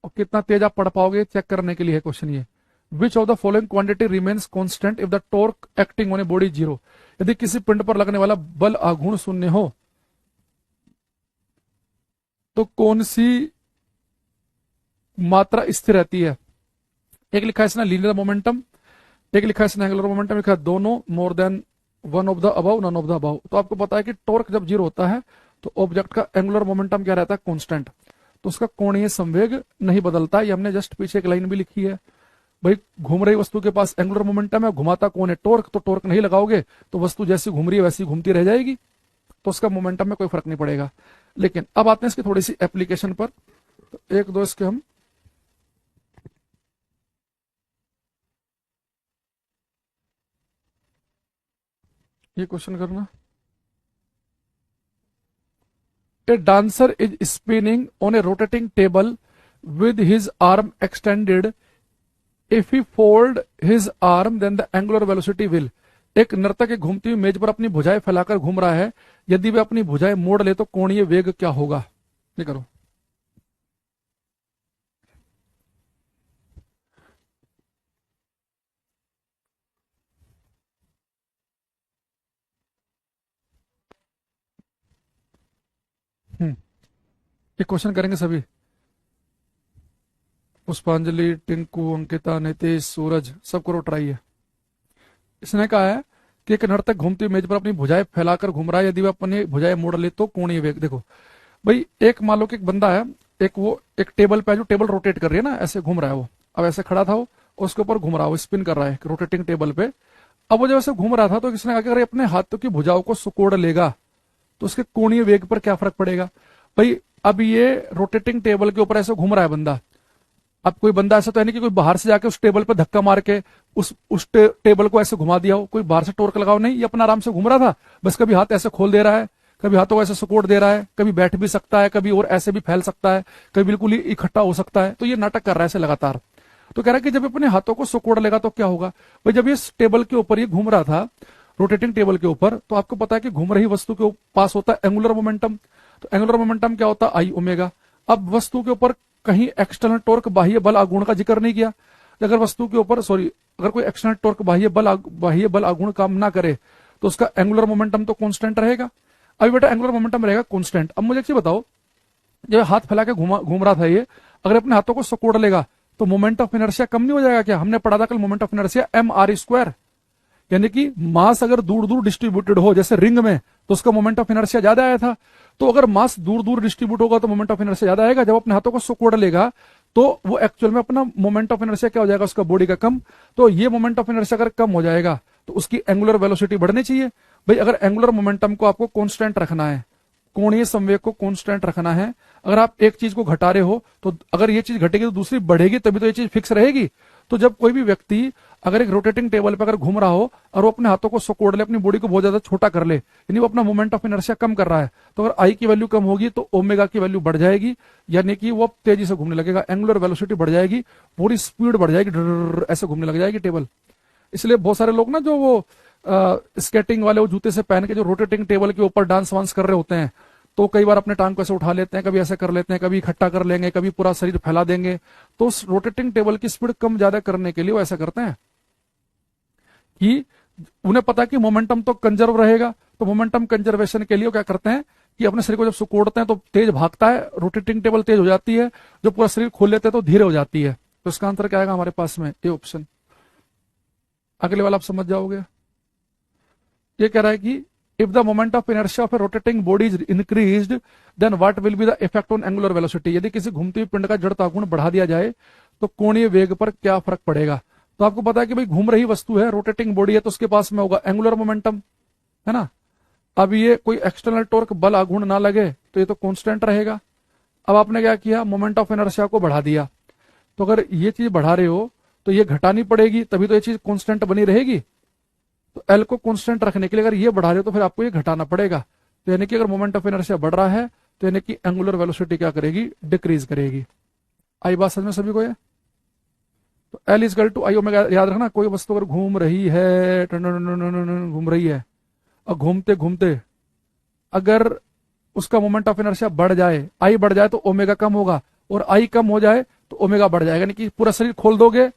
और कितना तेज आप पढ़ पाओगे चेक करने के लिए है क्वेश्चन ये। Which of the following quantity remains constant if the torque acting on a body zero. यदि किसी पिंड पर लगने वाला बल आघूर्ण शून्य हो तो कौन सी मात्रा स्थिर रहती है। एक लिखा है इसने लीनियर मोमेंटम, एक लिखा है इसने एंगुलर मोमेंटम, लिखा है दोनों more than one of the above none of the above. तो आपको पता है कि टॉर्क जब जीरो होता है तो ऑब्जेक्ट का एंगुलर मोमेंटम क्या रहता है, कांस्टेंट। तो उसका कोणीय संवेग नहीं बदलता। ये हमने जस्ट पीछे एक लाइन भी लिखी है। भाई घूम रही वस्तु के पास एंगुलर मोमेंटम है, घुमाता कौन है? टॉर्क। तो टॉर्क नहीं लगाओगे तो वस्तु जैसी घूम रही है वैसी घूमती रह जाएगी, तो उसका मोमेंटम में कोई फर्क नहीं पड़ेगा। लेकिन अब आते हैं इसकी थोड़ी सी एप्लीकेशन पर। तो एक दो इसके हम ये क्वेश्चन करना। A dancer is spinning on a rotating table with his arm extended. If he fold his arm, then the angular velocity will. एक नर्तक एक घूमती हुई मेज पर अपनी भुजाएं फैलाकर घूम रहा है, यदि वह अपनी भुजाएं मोड़ ले तो कोणीय वेग क्या होगा? ये करो। ये क्वेश्चन करेंगे सभी। पुष्पांजलि, टिंकू, अंकिता, नितेश, सूरज, सबको रोट रही है। इसने कहा है कि एक नर्तक घूमती हुई मेज पर अपनी भुजाएं फैलाकर घूम रहा है, यदि वह अपनी भुजाएं मोड़ ले तो कोणीय वेग। देखो भाई, एक मान लो कि एक बंदा है, एक वो एक टेबल पे है, जो टेबल रोटेट कर रही है ना, ऐसे घूम रहा है वो। अब ऐसे खड़ा था वो, उसके ऊपर घूम रहा है वो, स्पिन कर रहा है रोटेटिंग टेबल पे। अब वो जब ऐसे घूम रहा था तो किसने कहा कि अगर ये अपने हाथों की भुजाओं को सुकोड़ लेगा तो उसके कोणीय वेग पर क्या फर्क पड़ेगा? भाई अब ये रोटेटिंग टेबल के ऊपर ऐसे घूम रहा है बंदा। अब कोई बंदा ऐसा तो है नहीं कि कोई बाहर से जाके उस टेबल पर धक्का मार के टेबल को ऐसे घुमा दिया हो, कोई बाहर से टोर्क लगाओ, नहीं, ये अपना आराम से घूम रहा था। बस कभी हाथ ऐसे खोल दे रहा है, कभी हाथों को ऐसे सपोर्ट दे रहा है, कभी बैठ भी सकता है, कभी और ऐसे भी फैल सकता है, कभी बिल्कुल ही इकट्ठा हो सकता है। तो ये नाटक कर रहा है ऐसे लगातार। तो कह रहा है कि जब अपने हाथों को सुकोड़ लेगा तो क्या होगा? भाई जब ये टेबल के ऊपर ये घूम रहा था, रोटेटिंग टेबल के ऊपर, तो आपको पता है कि घूम रही वस्तु के पास होता है एंगुलर मोमेंटम। तो एंगुलर मोमेंटम क्या होता है? आई ओमेगा। अब वस्तु के ऊपर कहीं एक्सटर्नल टॉर्क बाह्य बल आगुण का जिक्र नहीं किया। अगर वस्तु के ऊपर अगर कोई एक्सटर्नल टॉर्क बाह्य बल आगुण काम ना करे तो उसका एंगुलर मोमेंटम तो कांस्टेंट रहेगा। अभी बेटा एंगुलर मोमेंटम रहेगा कांस्टेंट। अब मुझे एक चीज बताओ, जब हाथ फैला के घूम रहा था ये, अगर अपने हाथों को सकोड़ लेगा तो मोमेंट ऑफ इनर्शिया कम नहीं हो जाएगा क्या? हमने पढ़ा था कल moment of inertia M R square, यानी कि मास अगर दूर दूर डिस्ट्रीब्यूटेड हो जैसे रिंग में तो उसका मोमेंट ऑफ इनर्शिया ज्यादा आया था। तो अगर मास दूर दूर डिस्ट्रीब्यूट होगा तो मोमेंट ऑफ इनर्शिया ज्यादा आएगा। जब अपने हाथों को सुकोड़ लेगा तो वो एक्चुअल में अपना मोमेंट ऑफ इनर्शिया क्या हो जाएगा? उसका बॉडी का कम। तो ये मोमेंट ऑफ इनर्शिया अगर कम हो जाएगा तो उसकी एंगुलर वेलोसिटी बढ़नी चाहिए। भाई अगर एंगुलर मोमेंटम को आपको कांस्टेंट रखना है, कोणीय संवेग को कांस्टेंट रखना है, अगर आप एक चीज को घटा रहे हो तो अगर ये चीज घटेगी तो दूसरी बढ़ेगी, तभी तो ये चीज फिक्स रहेगी। तो जब कोई भी व्यक्ति अगर एक रोटेटिंग टेबल पर अगर घूम रहा हो और वो अपने हाथों को सकोड़ ले, अपनी बॉडी को बहुत ज्यादा छोटा कर ले, यानी वो अपना मोमेंट ऑफ इनर्शिया कम कर रहा है, तो अगर आई की वैल्यू कम होगी तो ओमेगा की वैल्यू बढ़ जाएगी, यानी कि वो तेजी से घूमने लगेगा, एंगुलर वेलोसिटी बढ़ जाएगी, पूरी स्पीड बढ़ जाएगी, ऐसे घूमने लग जाएगी टेबल। इसलिए बहुत सारे लोग ना जो वो स्केटिंग वाले वो जूते से पहन के जो रोटेटिंग टेबल के ऊपर डांस वांस कर रहे होते हैं, तो कई बार अपने टांग को ऐसे उठा लेते हैं, कभी ऐसे कर लेते हैं, कभी इकट्ठा कर लेंगे, कभी पूरा शरीर फैला देंगे। तो उस रोटेटिंग टेबल की स्पीड कम ज्यादा करने के लिए वो ऐसा करते हैं कि उन्हें पता है कि मोमेंटम तो कंजर्व रहेगा। तो मोमेंटम कंजर्वेशन के लिए वो क्या करते हैं कि अपने शरीर को जब सुकोड़ते हैं तो तेज भागता है, रोटेटिंग टेबल तेज हो जाती है, जब पूरा शरीर खोल लेते हैं तो धीरे हो जाती है। तो इसका आंसर क्या आएगा हमारे पास में? A option. अगले वाला आप समझ जाओगे। ये कह रहा है कि if the moment of inertia of a rotating body is increased, then what will be the effect on angular velocity? यदि किसी घूमती हुई पिंड का जड़ता गुण बढ़ा दिया जाए तो कोणीय वेग पर क्या फर्क पड़ेगा? तो आपको पता है कि भाई घूम रही वस्तु है, रोटेटिंग बॉडी है, तो उसके पास में होगा एंगुलर मोमेंटम, है ना। अब ये कोई एक्सटर्नल टॉर्क बल आघूर्ण ना लगे तो ये तो कांस्टेंट रहेगा। अब आपने क्या किया? मोमेंट ऑफ इनर्शिया को बढ़ा दिया। तो अगर ये चीज बढ़ा रहे हो तो ये घटानी पड़ेगी, तभी तो ये चीज कांस्टेंट बनी रहेगी। तो एल को कांस्टेंट रखने के लिए अगर ये बढ़ा रहे हो तो फिर आपको ये घटाना पड़ेगा। तो यानी कि अगर मोमेंट ऑफ इनर्शिया बढ़ रहा है तो यानी कि एंगुलर वेलोसिटी क्या करेगी? डिक्रीज करेगी। आई बात समझ में सभी को? ये तो L is equal to I omega. याद रखना, कोई वस्तु अगर घूम रही है, घूम रही है, और घूमते घूमते अगर उसका मोमेंट ऑफ इनर्शिया बढ़ जाए, आई बढ़ जाए तो ओमेगा कम होगा, और आई कम हो जाए तो ओमेगा बढ़ जाएगा। यानी कि पूरा शरीर खोल दोगे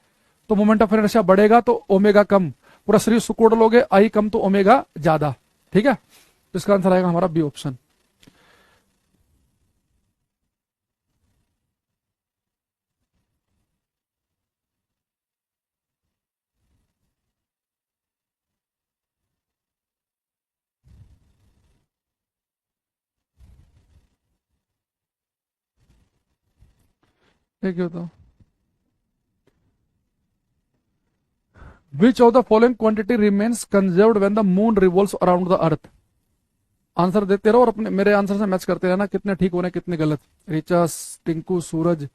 तो मोमेंट ऑफ इनर्शिया बढ़ेगा तो ओमेगा कम, पूरा शरीर सुकोड़ लोगे आई कम तो ओमेगा ज्यादा। ठीक है, तो इसका आंसर आएगा हमारा बी ऑप्शन। एक ये बताओ, which of the following quantity remains conserved when the moon revolves around the earth. Answer देते रहो और अपने मेरे आंसर से मैच करते रहना, कितने ठीक हो रहे हैं कितने गलत। रिचा, टिंकू, सूरज,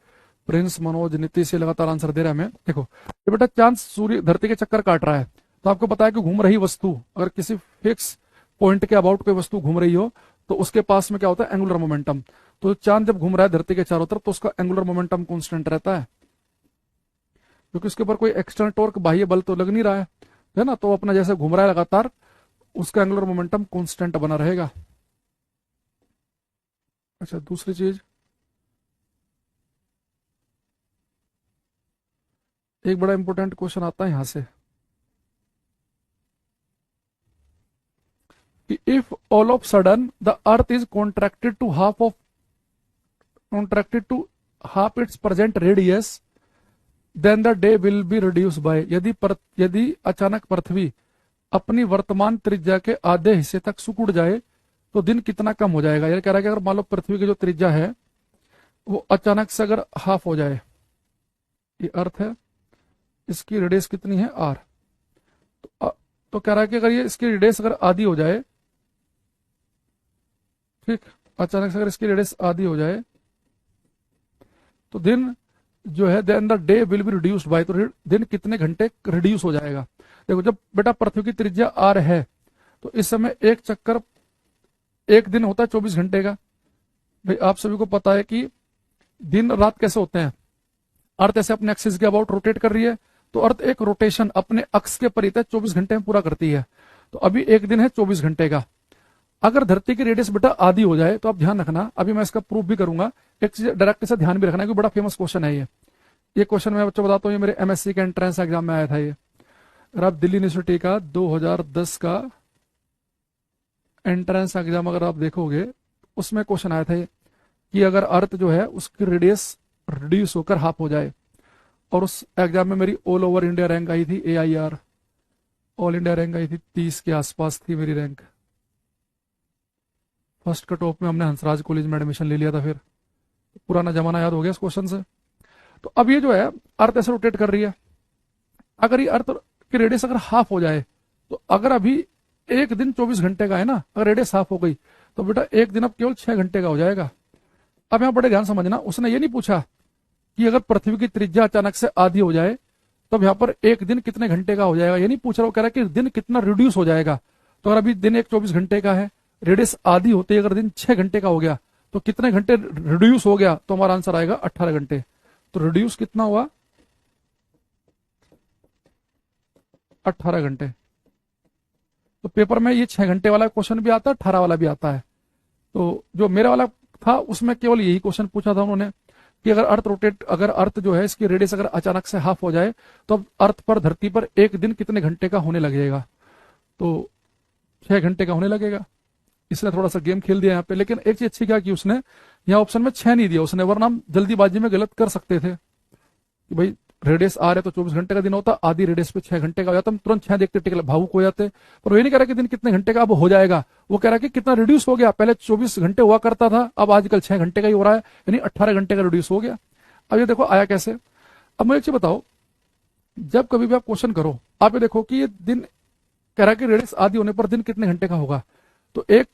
प्रिंस, मनोज, नीतीश से लगातार आंसर दे रहा है हमें। देखो ये बेटा चांद सूर्य धरती के चक्कर काट रहा है, तो आपको पता है कि घूम रही वस्तु अगर किसी फिक्स पॉइंट के अबाउट कोई वस्तु घूम रही हो तो उसके पास में क्या होता है, एंगुलर मोमेंटम। तो चांद जब घूम रहा है धरती के चारों तरफ तो उसका एंगुलर मोमेंटम कांस्टेंट रहता है, क्योंकि उसके ऊपर कोई एक्सटर्नल टॉर्क बाह्य बल तो लग नहीं रहा है ना, तो अपना जैसे घूम रहा है लगातार उसका एंगुलर मोमेंटम कांस्टेंट बना रहेगा। अच्छा दूसरी चीज, एक बड़ा इंपॉर्टेंट क्वेश्चन आता है यहां से कि if all of sudden the earth is contracted to half its present radius then the day will be reduce by. यदि अचानक पृथ्वी अपनी वर्तमान त्रिज्या के आधे हिस्से तक सिकुड़ जाए तो दिन कितना कम हो जाएगा। यह कह रहा है कि अगर मान लो पृथ्वी की जो त्रिज्या है वो अचानक से अगर हाफ हो जाए, ये अर्थ है, इसकी रेडियस कितनी है आर, तो कह रहा है कि अगर ये इसकी रेडियस अगर आधी हो जाए, ठीक, अचानक से अगर इसकी रेडियस आधी हो जाए तो दिन जो है then the day will be reduced by, तो दिन कितने घंटे रिड्यूस हो जाएगा। देखो जब बेटा पृथ्वी की त्रिज्या आर है तो इस समय एक चक्कर एक दिन होता है 24 घंटे का। भाई आप सभी को पता है कि दिन रात कैसे होते हैं, अर्थ ऐसे अपने एक्सिस के अबाउट रोटेट कर रही है तो अर्थ एक रोटेशन अपने अक्ष के परितः 24 घंटे में पूरा करती है। तो अभी एक दिन है 24 घंटे का, अगर धरती की रेडियस बेटा आधी हो जाए तो आप ध्यान रखना, अभी मैं इसका प्रूफ भी करूंगा, एक चीज डायरेक्ट से ध्यान भी रखना है, बड़ा फेमस क्वेश्चन है ये क्वेश्चन मैं बच्चों बताता हूँ, ये मेरे एमएससी के एंट्रेंस एग्जाम में आया था ये। अगर आप दिल्ली यूनिवर्सिटी का 2010 का एंट्रेंस एग्जाम अगर आप देखोगे उसमें क्वेश्चन आया था कि अगर अर्थ जो है उसकी रेडियस रिड्यूस होकर हाफ हो जाए, और उस एग्जाम में मेरी ऑल ओवर इंडिया रैंक आई थी AIR, ऑल इंडिया रैंक आई थी 30 के आसपास थी मेरी रैंक। फर्स्ट कट ऑफ में हमने हंसराज कॉलेज में एडमिशन ले लिया था, फिर पुराना जमाना याद हो गया इस क्वेश्चन से। तो अब ये जो है अर्थ ऐसे रोटेट कर रही है, अगर ये अर्थ की रेडियस अगर हाफ हो जाए, तो अगर अभी एक दिन 24 घंटे का है ना, अगर रेडियस हाफ हो गई तो बेटा एक दिन अब केवल 6 घंटे का हो जाएगा। अब यहां बड़े ध्यान समझना, उसने ये नहीं पूछा कि अगर पृथ्वी की त्रिज्या अचानक से आधी हो जाए तो यहां पर एक दिन कितने घंटे का हो जाएगा, ये नहीं पूछ रहा, वो कह रहा है कि दिन कितना रिड्यूस हो जाएगा। तो अगर अभी दिन एक 24 घंटे का है, रेडियस आधी होते ही अगर दिन 6 घंटे का हो गया तो कितने घंटे रिड्यूस हो गया, तो हमारा आंसर आएगा 18 घंटे। तो रिड्यूस कितना हुआ, 18 घंटे। तो पेपर में ये 6 घंटे वाला क्वेश्चन भी आता है, 18 वाला भी आता है। तो जो मेरा वाला था उसमें केवल यही क्वेश्चन पूछा था उन्होंने कि अगर अर्थ जो है इसकी रेडियस अगर अचानक से हाफ हो जाए तो अब अर्थ पर धरती पर एक दिन कितने घंटे का होने लगेगा, तो 6 घंटे का होने लगेगा। इसने थोड़ा सा गेम खेल दिया यहाँ पे, लेकिन एक चीज अच्छी क्या की उसने यहाँ ऑप्शन में 6 नहीं दिया उसने, वरना हम जल्दीबाजी में गलत कर सकते थे कि भाई रेडियस आ रहे तो 24 घंटे का दिन होता, आधी रेडियस पे 6 घंटे का हो जाता, हम तुरंत 6 देखते टिक भावुक हो जाते। पर वो ये नहीं कह रहा कि दिन कितने घंटे का अब हो जाएगा, वो कह रहा कि कितना रिड्यूस हो गया, पहले 24 घंटे हुआ करता था अब आजकल 6 घंटे का ही हो रहा है, यानी 18 घंटे का रिड्यूस हो गया। अब ये देखो आया कैसे। अब मुझे एक चीज बताओ, जब कभी भी आप क्वेश्चन करो आप ये देखो कि ये दिन कह रहा है कि रेडियस आधी होने पर दिन कितने घंटे का होगा, तो एक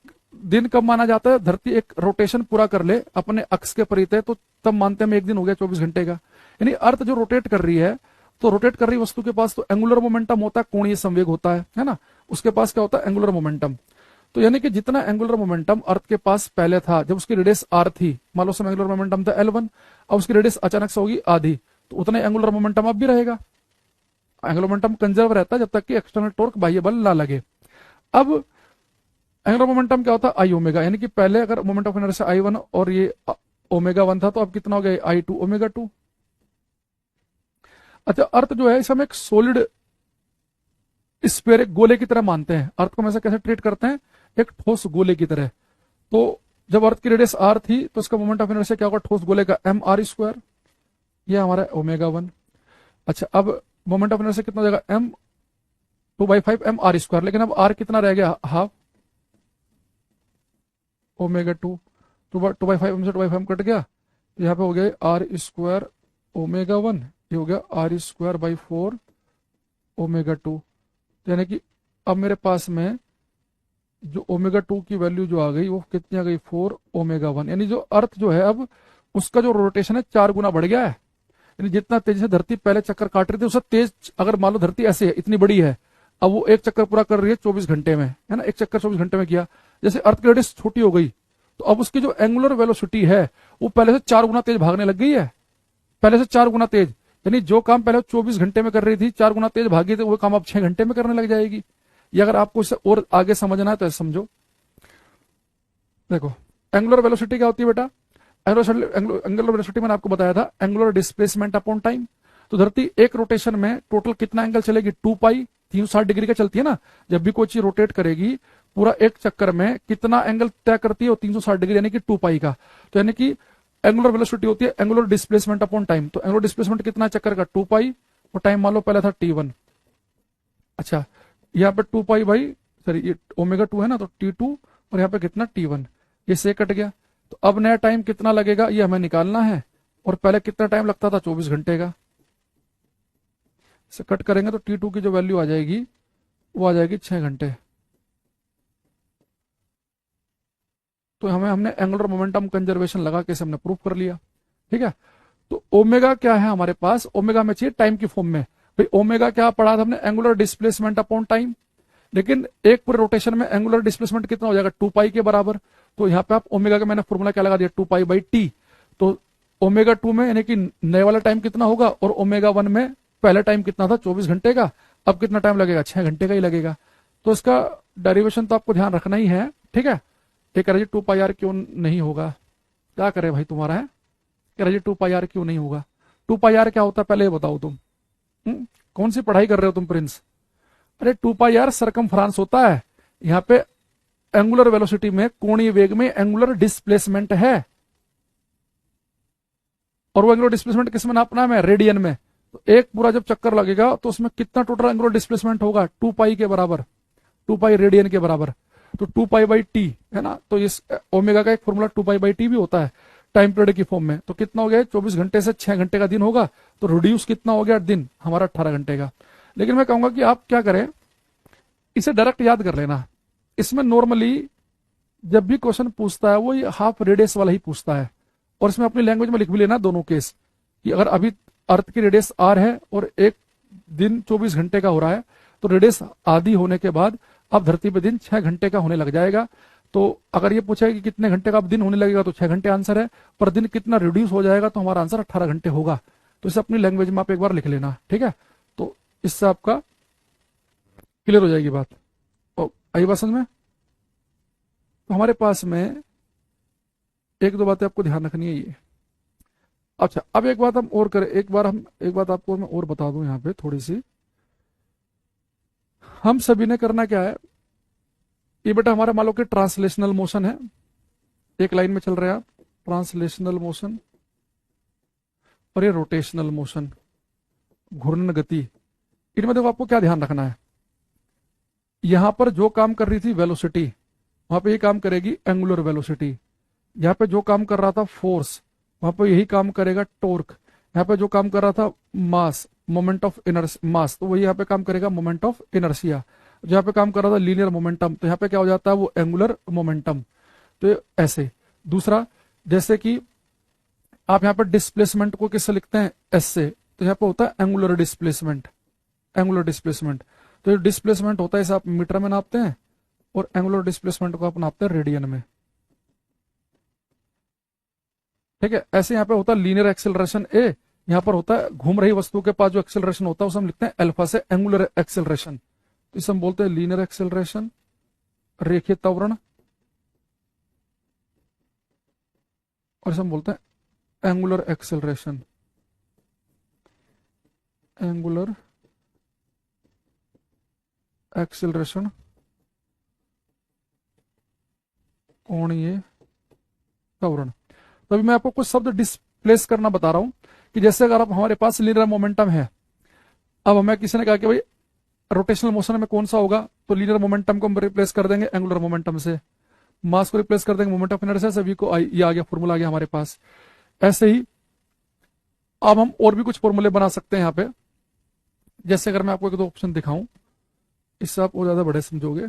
दिन कब माना जाता है, धरती एक रोटेशन पूरा कर ले अपने अक्ष के परितः, तो तब मानते हैं एक दिन हो गया 24 घंटे का। यानी अर्थ जो रोटेट कर रही है, तो रोटेट कर रही वस्तु के पास तो एंगुलर मोमेंटम होता है, कोणीय संवेग होता है ना, उसके पास क्या होता है, एंगुलर मोमेंटम। तो यानी कि जितना एंगुलर मोमेंटम अर्थ के पास पहले था जब उसकी रेडियस आर थी, मान लो एंगुलर मोमेंटम था L1, अब उसकी रेडियस अचानक से होगी आधी, तो उतना एंगुलर मोमेंटम अब भी रहेगा। एंगुलर मोमेंटम कंजर्व रहता है जब तक कि एक्सटर्नल टॉर्क बाह्य बल ना लगे। अब एंगुलर मोमेंटम क्या होता है, आई ओमेगा, यानी कि पहले अगर मोमेंट ऑफ इनर्शिया I1 और ये ओमेगा 1 था, तो अब कितना हो गया I2 ओमेगा 2। अच्छा अर्थ जो है इसे हम एक सॉलिड स्फीयर, एक गोले की तरह मानते हैं। अर्थ को हम ऐसा कैसे ट्रीट करते हैं, एक ठोस गोले की तरह। तो जब अर्थ की रेडियस r थी तो इसका मोमेंट ऑफ इनर्शिया क्या होगा, ठोस गोले का mr², ये हमारा ओमेगा 1। अच्छा अब मोमेंट ऑफ इनर्शिया कितना हो जाएगा, m2/5 mr², लेकिन अब r कितना रह गया, हाफ ओमेगा 2, 2/5 से 2/5 कट गया, यहाँ पे हो गया r² ओमेगा 1, ये हो गया आर स्क्वायर बाई 4 ओमेगा 2। यानी कि अब मेरे पास में जो ओमेगा 2 की वैल्यू जो आ गई वो कितनी आ गई, 4 ओमेगा 1। यानी जो अर्थ जो है अब उसका जो रोटेशन है 4 गुना बढ़ गया है। यानी जितना तेजी से धरती पहले चक्कर काट रही थी उससे तेज, अगर मान लो धरती ऐसे है इतनी बड़ी है, अब वो एक चक्कर पूरा कर रही है 24 घंटे में, है ना, एक चक्कर 24 घंटे में किया। जैसे अर्थ की रेडियस छोटी हो गई तो अब उसकी जो एंगुलर वेलोसिटी है वो पहले से 4 गुना तेज भागने लग गई है, पहले से 4 गुना तेज। यानी जो काम पहले 24 घंटे में कर रही थी 4 गुना तेज भागी थी, वो काम अब 6 घंटे में करने लग जाएगी। ये अगर आपको इससे और आगे समझना है तो ऐसे समझो। देखो एंगुलर वेलोसिटी क्या होती है बेटा, एंगुलर वेलोसिटी मैंने आपको बताया था एंगुलर डिस्प्लेसमेंट अपॉन टाइम। तो धरती एक रोटेशन में टोटल कितना एंगल चलेगी, 2 पाई, 360 डिग्री का चलती है ना। जब भी कोई चीज रोटेट करेगी पूरा एक चक्कर में कितना एंगल तय करती है, वो 360 डिग्री यानी कि 2 पाई का। तो यानी कि एंगुलर वेलोसिटी होती है एंगुलर डिस्प्लेसमेंट अपॉन टाइम। तो एंगुलर डिस्प्लेसमेंट कितना चक्कर का, 2 पाई, और टाइम मान लो पहले था t1। अच्छा यहाँ पे 2 पाई बाई, सॉरी ये ओमेगा 2 है ना, तो t2, और यहाँ पे कितना t1, ये से कट गया। तो अब नया टाइम कितना लगेगा ये हमें निकालना है, और पहले कितना टाइम लगता था 24 घंटे का। इसे कट करेंगे तो t2 की जो वैल्यू आ जाएगी वो आ जाएगी 6 घंटे। तो हमने एंगुलर मोमेंटम कंजर्वेशन लगा के इसे हमने प्रूफ कर लिया। ठीक है, तो ओमेगा क्या है हमारे पास, ओमेगा में चाहिए टाइम की फॉर्म में। भाई ओमेगा क्या पढ़ा था हमने, एंगुलर डिस्प्लेसमेंट अपॉन टाइम। लेकिन एक पूरे रोटेशन में एंगुलर डिस्प्लेसमेंट कितना हो जाएगा, 2 पाई के बराबर। तो यहाँ पे आप ओमेगा का मैंने फॉर्मूला क्या लगा दिया, 2 पाई बाई टी। तो ओमेगा 2 में यानी कि नए वाला टाइम कितना होगा, और ओमेगा 1 में पहला टाइम कितना था 24 घंटे का, अब कितना टाइम लगेगा, 6 घंटे का ही लगेगा। तो इसका डेरिवेशन तो आपको ध्यान रखना ही है। ठीक है, ये कह रहे 2 पाई आर क्यों नहीं होगा, क्या करे भाई तुम्हारा है, कह रहे 2 पाई आर क्यों नहीं होगा। 2 पाई आर क्या होता है पहले ये बताओ तुम, कौन सी पढ़ाई कर रहे हो तुम प्रिंस। अरे 2 पाई आर सरकमफ्रांस होता है। यहाँ पे एंगुलर वेलोसिटी में, कोणीय वेग में एंगुलर डिस्प्लेसमेंट है, और वो एंगुलर डिस्प्लेसमेंट किस में नापना है, रेडियन में। तो एक पूरा जब चक्कर लगेगा तो उसमें कितना टोटल एंगुलर डिस्प्लेसमेंट होगा, 2 पाई के बराबर, 2 पाई रेडियन के बराबर। तो 2 पाई बाई टी है ना, तो इस ओमेगा का एक फॉर्मूला 2 पाई बाई टी भी होता है टाइम पीरियड की फॉर्म में। तो कितना हो गया, 24 घंटे से 6 घंटे का दिन होगा, तो रिड्यूस कितना हो गया दिन हमारा 18 घंटे का। लेकिन मैं कहूंगा कि आप क्या करें, इसे डायरेक्ट याद कर लेना। इसमें नॉर्मली जब भी क्वेश्चन पूछता है वो ये हाफ रेडियस वाला ही पूछता है, और इसमें अपनी लैंग्वेज में लिख भी लेना दोनों केस, कि अगर अभी अर्थ की रेडियस आर है और एक दिन 24 घंटे का हो रहा है, तो रेडियस आधी होने के बाद अब धरती पे दिन 6 घंटे का होने लग जाएगा। तो अगर ये पूछा है कि कितने घंटे का अब दिन होने लगेगा, तो 6 घंटे आंसर है, पर दिन कितना रिड्यूस हो जाएगा, तो हमारा आंसर 18 घंटे होगा। तो इसे अपनी लैंग्वेज में आप एक बार लिख लेना। ठीक है, तो इससे आपका क्लियर हो जाएगी बात। आई बात समझ में। तो हमारे पास में एक दो बातें आपको ध्यान रखनी है ये। अच्छा अब एक बात हम और करें, एक बात आपको मैं और बता दूं यहाँ पे थोड़ी सी। हम सभी ने करना क्या है, ये बेटा हमारा मान लो कि ट्रांसलेशनल मोशन है, एक लाइन में चल रहे हैं आप, ट्रांसलेशनल मोशन, और ये रोटेशनल मोशन, घूर्णन गति। इनमें देखो आपको क्या ध्यान रखना है, यहां पर जो काम कर रही थी वेलोसिटी, वहां पे ये काम करेगी एंगुलर वेलोसिटी। यहाँ पे जो काम कर रहा था फोर्स, वहां पे यही काम करेगा टॉर्क। यहाँ पे जो काम कर रहा था मास, मोमेंट ऑफ इनर्शिया, मास, तो वही यहाँ पे काम करेगा मोमेंट ऑफ इनर्शिया। जो यहाँ पे काम कर रहा था लीनियर मोमेंटम, तो यहाँ पे क्या हो जाता है वो एंगुलर मोमेंटम। तो ऐसे दूसरा, जैसे कि आप यहाँ पर डिस्प्लेसमेंट को किससे लिखते हैं, एस से, तो यहाँ पे होता है एंगुलर डिस्प्लेसमेंट, एंगुलर डिस्प्लेसमेंट। तो ये डिस्प्लेसमेंट होता है इसे आप मीटर में नापते हैं, और एंगुलर डिस्प्लेसमेंट को आप नापते हैं रेडियन में। ठीक है, ऐसे यहाँ पे होता है लीनियर एक्सेलरेशन ए, यहाँ पर होता है घूम रही वस्तु के पास जो एक्सेलरेशन होता है उसे हम लिखते हैं अल्फा से एंगुलर एक्सेलरेशन। तो इसे हम बोलते हैं लीनियर एक्सेलरेशन, रेखीय त्वरण, और इसे हम बोलते हैं एंगुलर एक्सेलरेशन, एंगुलर एक्सेलरेशन, कोणीय त्वरण। तो अभी मैं आपको कुछ शब्द डिस्प्लेस करना बता रहा हूं, कि जैसे अगर आप हमारे पास लीनियर मोमेंटम है, अब हमें किसी ने कहा कि भाई रोटेशनल मोशन में कौन सा होगा, तो लीनियर मोमेंटम को हम रिप्लेस कर देंगे एंगुलर मोमेंटम से, मास को रिप्लेस कर देंगे मोमेंट ऑफ इनर्शिया से, सभी को ये आ गया, फॉर्मूला आ गया हमारे पास। ऐसे ही अब हम और भी कुछ फॉर्मूले बना सकते हैं यहाँ पे। जैसे अगर मैं आपको एक दो ऑप्शन दिखाऊं, इससे आप और ज्यादा बड़े समझोगे।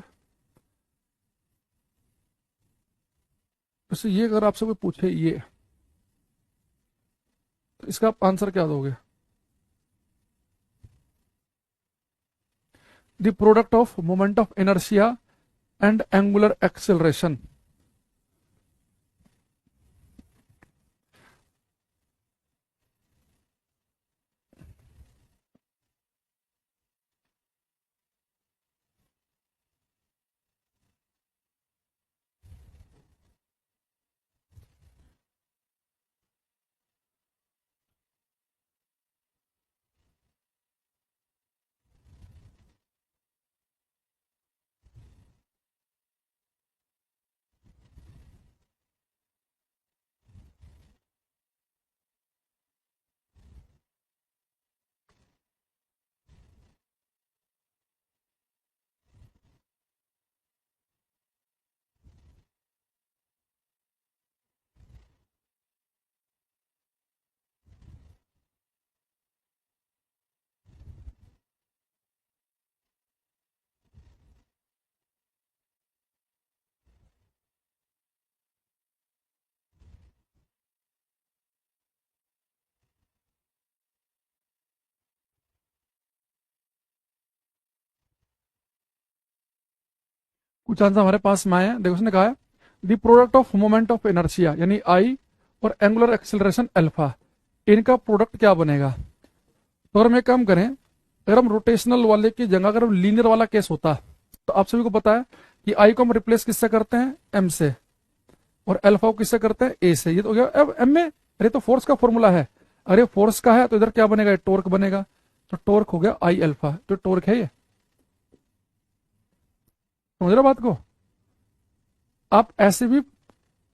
जैसे ये अगर आपसे कोई पूछे ये, तो इसका आप आंसर क्या दोगे? The product of moment of inertia and angular acceleration. कुछ आंसर हमारे पास में आए हैं। देखो उसने कहा है the product of moment of inertia यानी आई और एंगुलर एक्सेलरेशन अल्फा, इनका प्रोडक्ट क्या बनेगा? तो अगर हम एक काम करें, अगर हम रोटेशनल वाले की जगह अगर हम लीनियर वाला केस होता, तो आप सभी को पता है कि आई को हम रिप्लेस किससे करते हैं? एम से, और अल्फा को किससे करते हैं? ए से। ये तो हो गया अब एम में। अरे तो फोर्स का फॉर्मूला है, अरे फोर्स का है तो इधर क्या बनेगा? टॉर्क बनेगा। तो टॉर्क हो गया आई अल्फा, तो टॉर्क है ये। समझ रहे हो बात को? आप ऐसे भी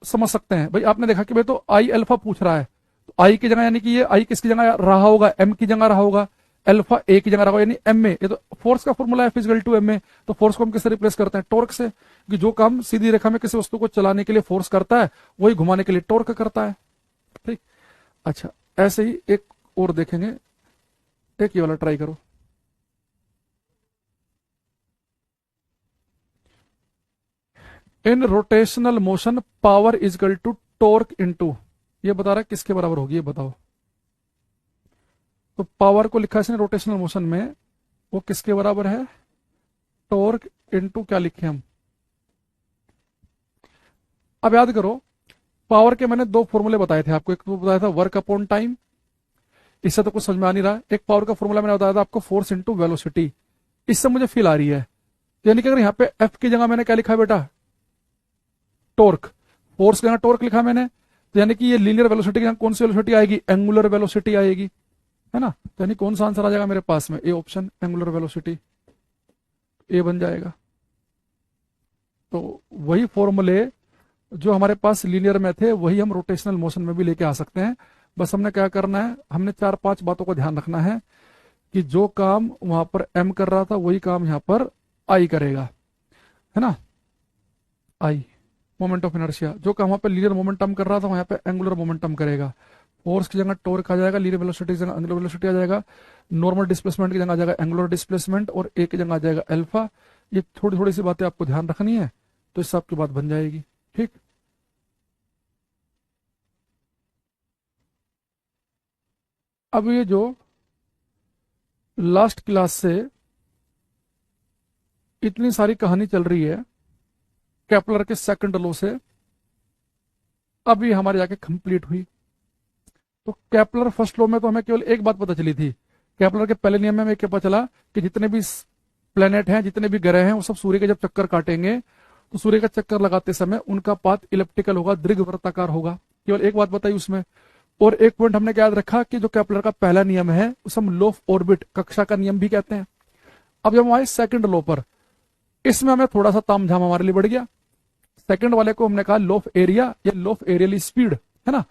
समझ सकते हैं भाई, आपने देखा कि भाई तो आई अल्फा पूछ रहा है, तो आई की जगह यानी कि ये आई किसकी जगह रहा होगा? एम की जगह रहा होगा, अल्फा ए की जगह रहा होगा, यानी एम में। ये तो फोर्स का फॉर्मूला है फिजिकल टू एम में। तो फोर्स को हम किससे रिप्लेस करते हैं? टॉर्क से। कि जो काम सीधी रेखा में किसी वस्तु को चलाने के लिए फोर्स करता है, वही घुमाने के लिए टॉर्क करता है। ठीक। अच्छा, ऐसे ही एक और देखेंगे, एक ये वाला ट्राई करो। In rotational motion power is equal to torque into, ये बता रहा है किसके बराबर होगी? ये बताओ। तो पावर को लिखा है इसने रोटेशनल मोशन में, वो किसके बराबर है? टॉर्क इनटू क्या लिखे हम? अब याद करो, पावर के मैंने दो फॉर्मूले बताए थे आपको। एक तो बताया था वर्क अपॉन टाइम, इससे तो कुछ समझ में आ नहीं रहा। एक पावर का फॉर्मूला मैंने बताया था आपको फोर्स इनटू वेलोसिटी, इससे मुझे फील आ रही है। यानी कि अगर यहाँ पे एफ की जगह मैंने क्या लिखा है बेटा? टॉर्क। फोर्स की जगह टॉर्क लिखा मैंने, तो यानी कि ये लीनियर वेलोसिटी की जगह कौन सी वेलोसिटी आएगी? एंगुलर वेलोसिटी आएगी, है ना? तो यानी कौन सा आंसर आ जाएगा मेरे पास में? ए ऑप्शन, एंगुलर वेलोसिटी, ए बन जाएगा। तो वही फॉर्मूले जो हमारे पास लीनियर में थे, वही हम रोटेशनल मोशन में भी लेके आ सकते हैं। बस हमने क्या करना है, हमने 4-5 बातों को ध्यान रखना है कि जो काम वहां पर एम कर रहा था, वही काम यहाँ पर आई करेगा, है ना? आई मोमेंट ऑफ इनर्शिया, जो काम वहां पर लीनियर मोमेंटम कर रहा था, वहां पे एंगुलर मोमेंटम करेगा। फोर्स की जगह टॉर्क आ जाएगा, लीनियर वेलोसिटी की जगह एंगुलर वेलोसिटी आ जाएगा, नॉर्मल डिस्प्लेसमेंट की जगह आ जाएगा एंगुलर डिस्प्लेसमेंट, और ए की जगह आ जाएगा अल्फा। ये थोड़ी थोड़ी सी बातें आपको ध्यान रखनी है, तो इससे आपकी बात बन जाएगी। ठीक। अब ये जो लास्ट क्लास से इतनी सारी कहानी चल रही है केपलर के सेकंड लॉ से, अब ये हमारे जाके कंप्लीट हुई। तो केपलर फर्स्ट लॉ में तो हमें केवल एक बात पता चली थी। केपलर के पहले नियम में हमें क्या पता चला कि जितने भी प्लेनेट हैं, जितने भी ग्रह हैं, वो सब सूर्य के जब चक्कर काटेंगे, तो सूर्य का चक्कर लगाते समय उनका पाथ इलिप्टिकल होगा, दीर्घवृत्ताकार होगा। केवल एक बात बताई उसमें। और एक पॉइंट हमने क्या याद रखा कि जो केपलर का पहला नियम है, उसे हम लॉ ऑफ ऑर्बिट, कक्षा का नियम भी कहते हैं। अब जब हम आए सेकंड लॉ पर, इसमें हमें थोड़ा सा तामझाम हमारे लिए बढ़ गया। सेकंड वाले को हमने कहा लॉ ऑफ एरिया या लॉ ऑफ एरियल स्पीड, है ना?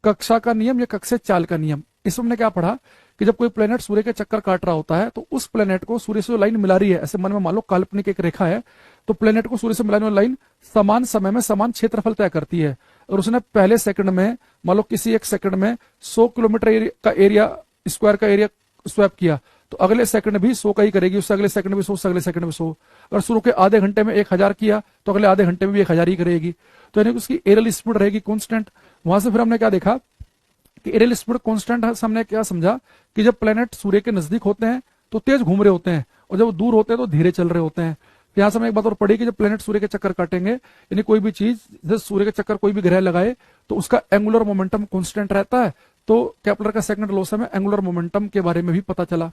कक्षा का नियम या कक्षीय चाल का नियम। इसमें हमने क्या पढ़ा कि जब कोई प्लेनेट सूर्य के चक्कर काट रहा होता है, तो उस प्लेनेट को सूर्य से जो लाइन मिला रही है, ऐसे मन में मान लो काल्पनिक एक रेखा है, तो प्लेनेट को सूर्य से मिलाने वाली लाइन समान समय में समान क्षेत्रफल तय करती है। और उसने पहले सेकंड में, मान लो किसी एक सेकंड में 100 किलोमीटर का एरिया, स्क्वायर का एरिया स्वैप किया, तो अगले सेकंड भी 100 का ही करेगी, उससे अगले सेकंड भी 100, उससे अगले सेकंड भी 100। अगर शुरू के आधे घंटे में 1000 किया तो अगले आधे घंटे में भी 1000 ही करेगी। तो यानी कि उसकी एरियल स्पीड रहेगी कांस्टेंट। वहां से फिर हमने क्या देखा कि एरियल स्पीड कांस्टेंट है। हमने क्या समझा कि जब प्लेनेट सूर्य के नजदीक होते हैं तो तेज घूम रहे होते हैं, और जब दूर होते हैं तो धीरे चल रहे होते हैं। यहां से हमें एक बात और पढ़ी कि जब प्लेनेट सूर्य के चक्कर काटेंगे, यानी कोई भी चीज जैसे सूर्य के चक्कर कोई भी ग्रह लगाए तो उसका एंगुलर मोमेंटम कांस्टेंट रहता है। तो केपलर का सेकंड लॉ से हमें एंगुलर मोमेंटम के बारे में भी पता चला।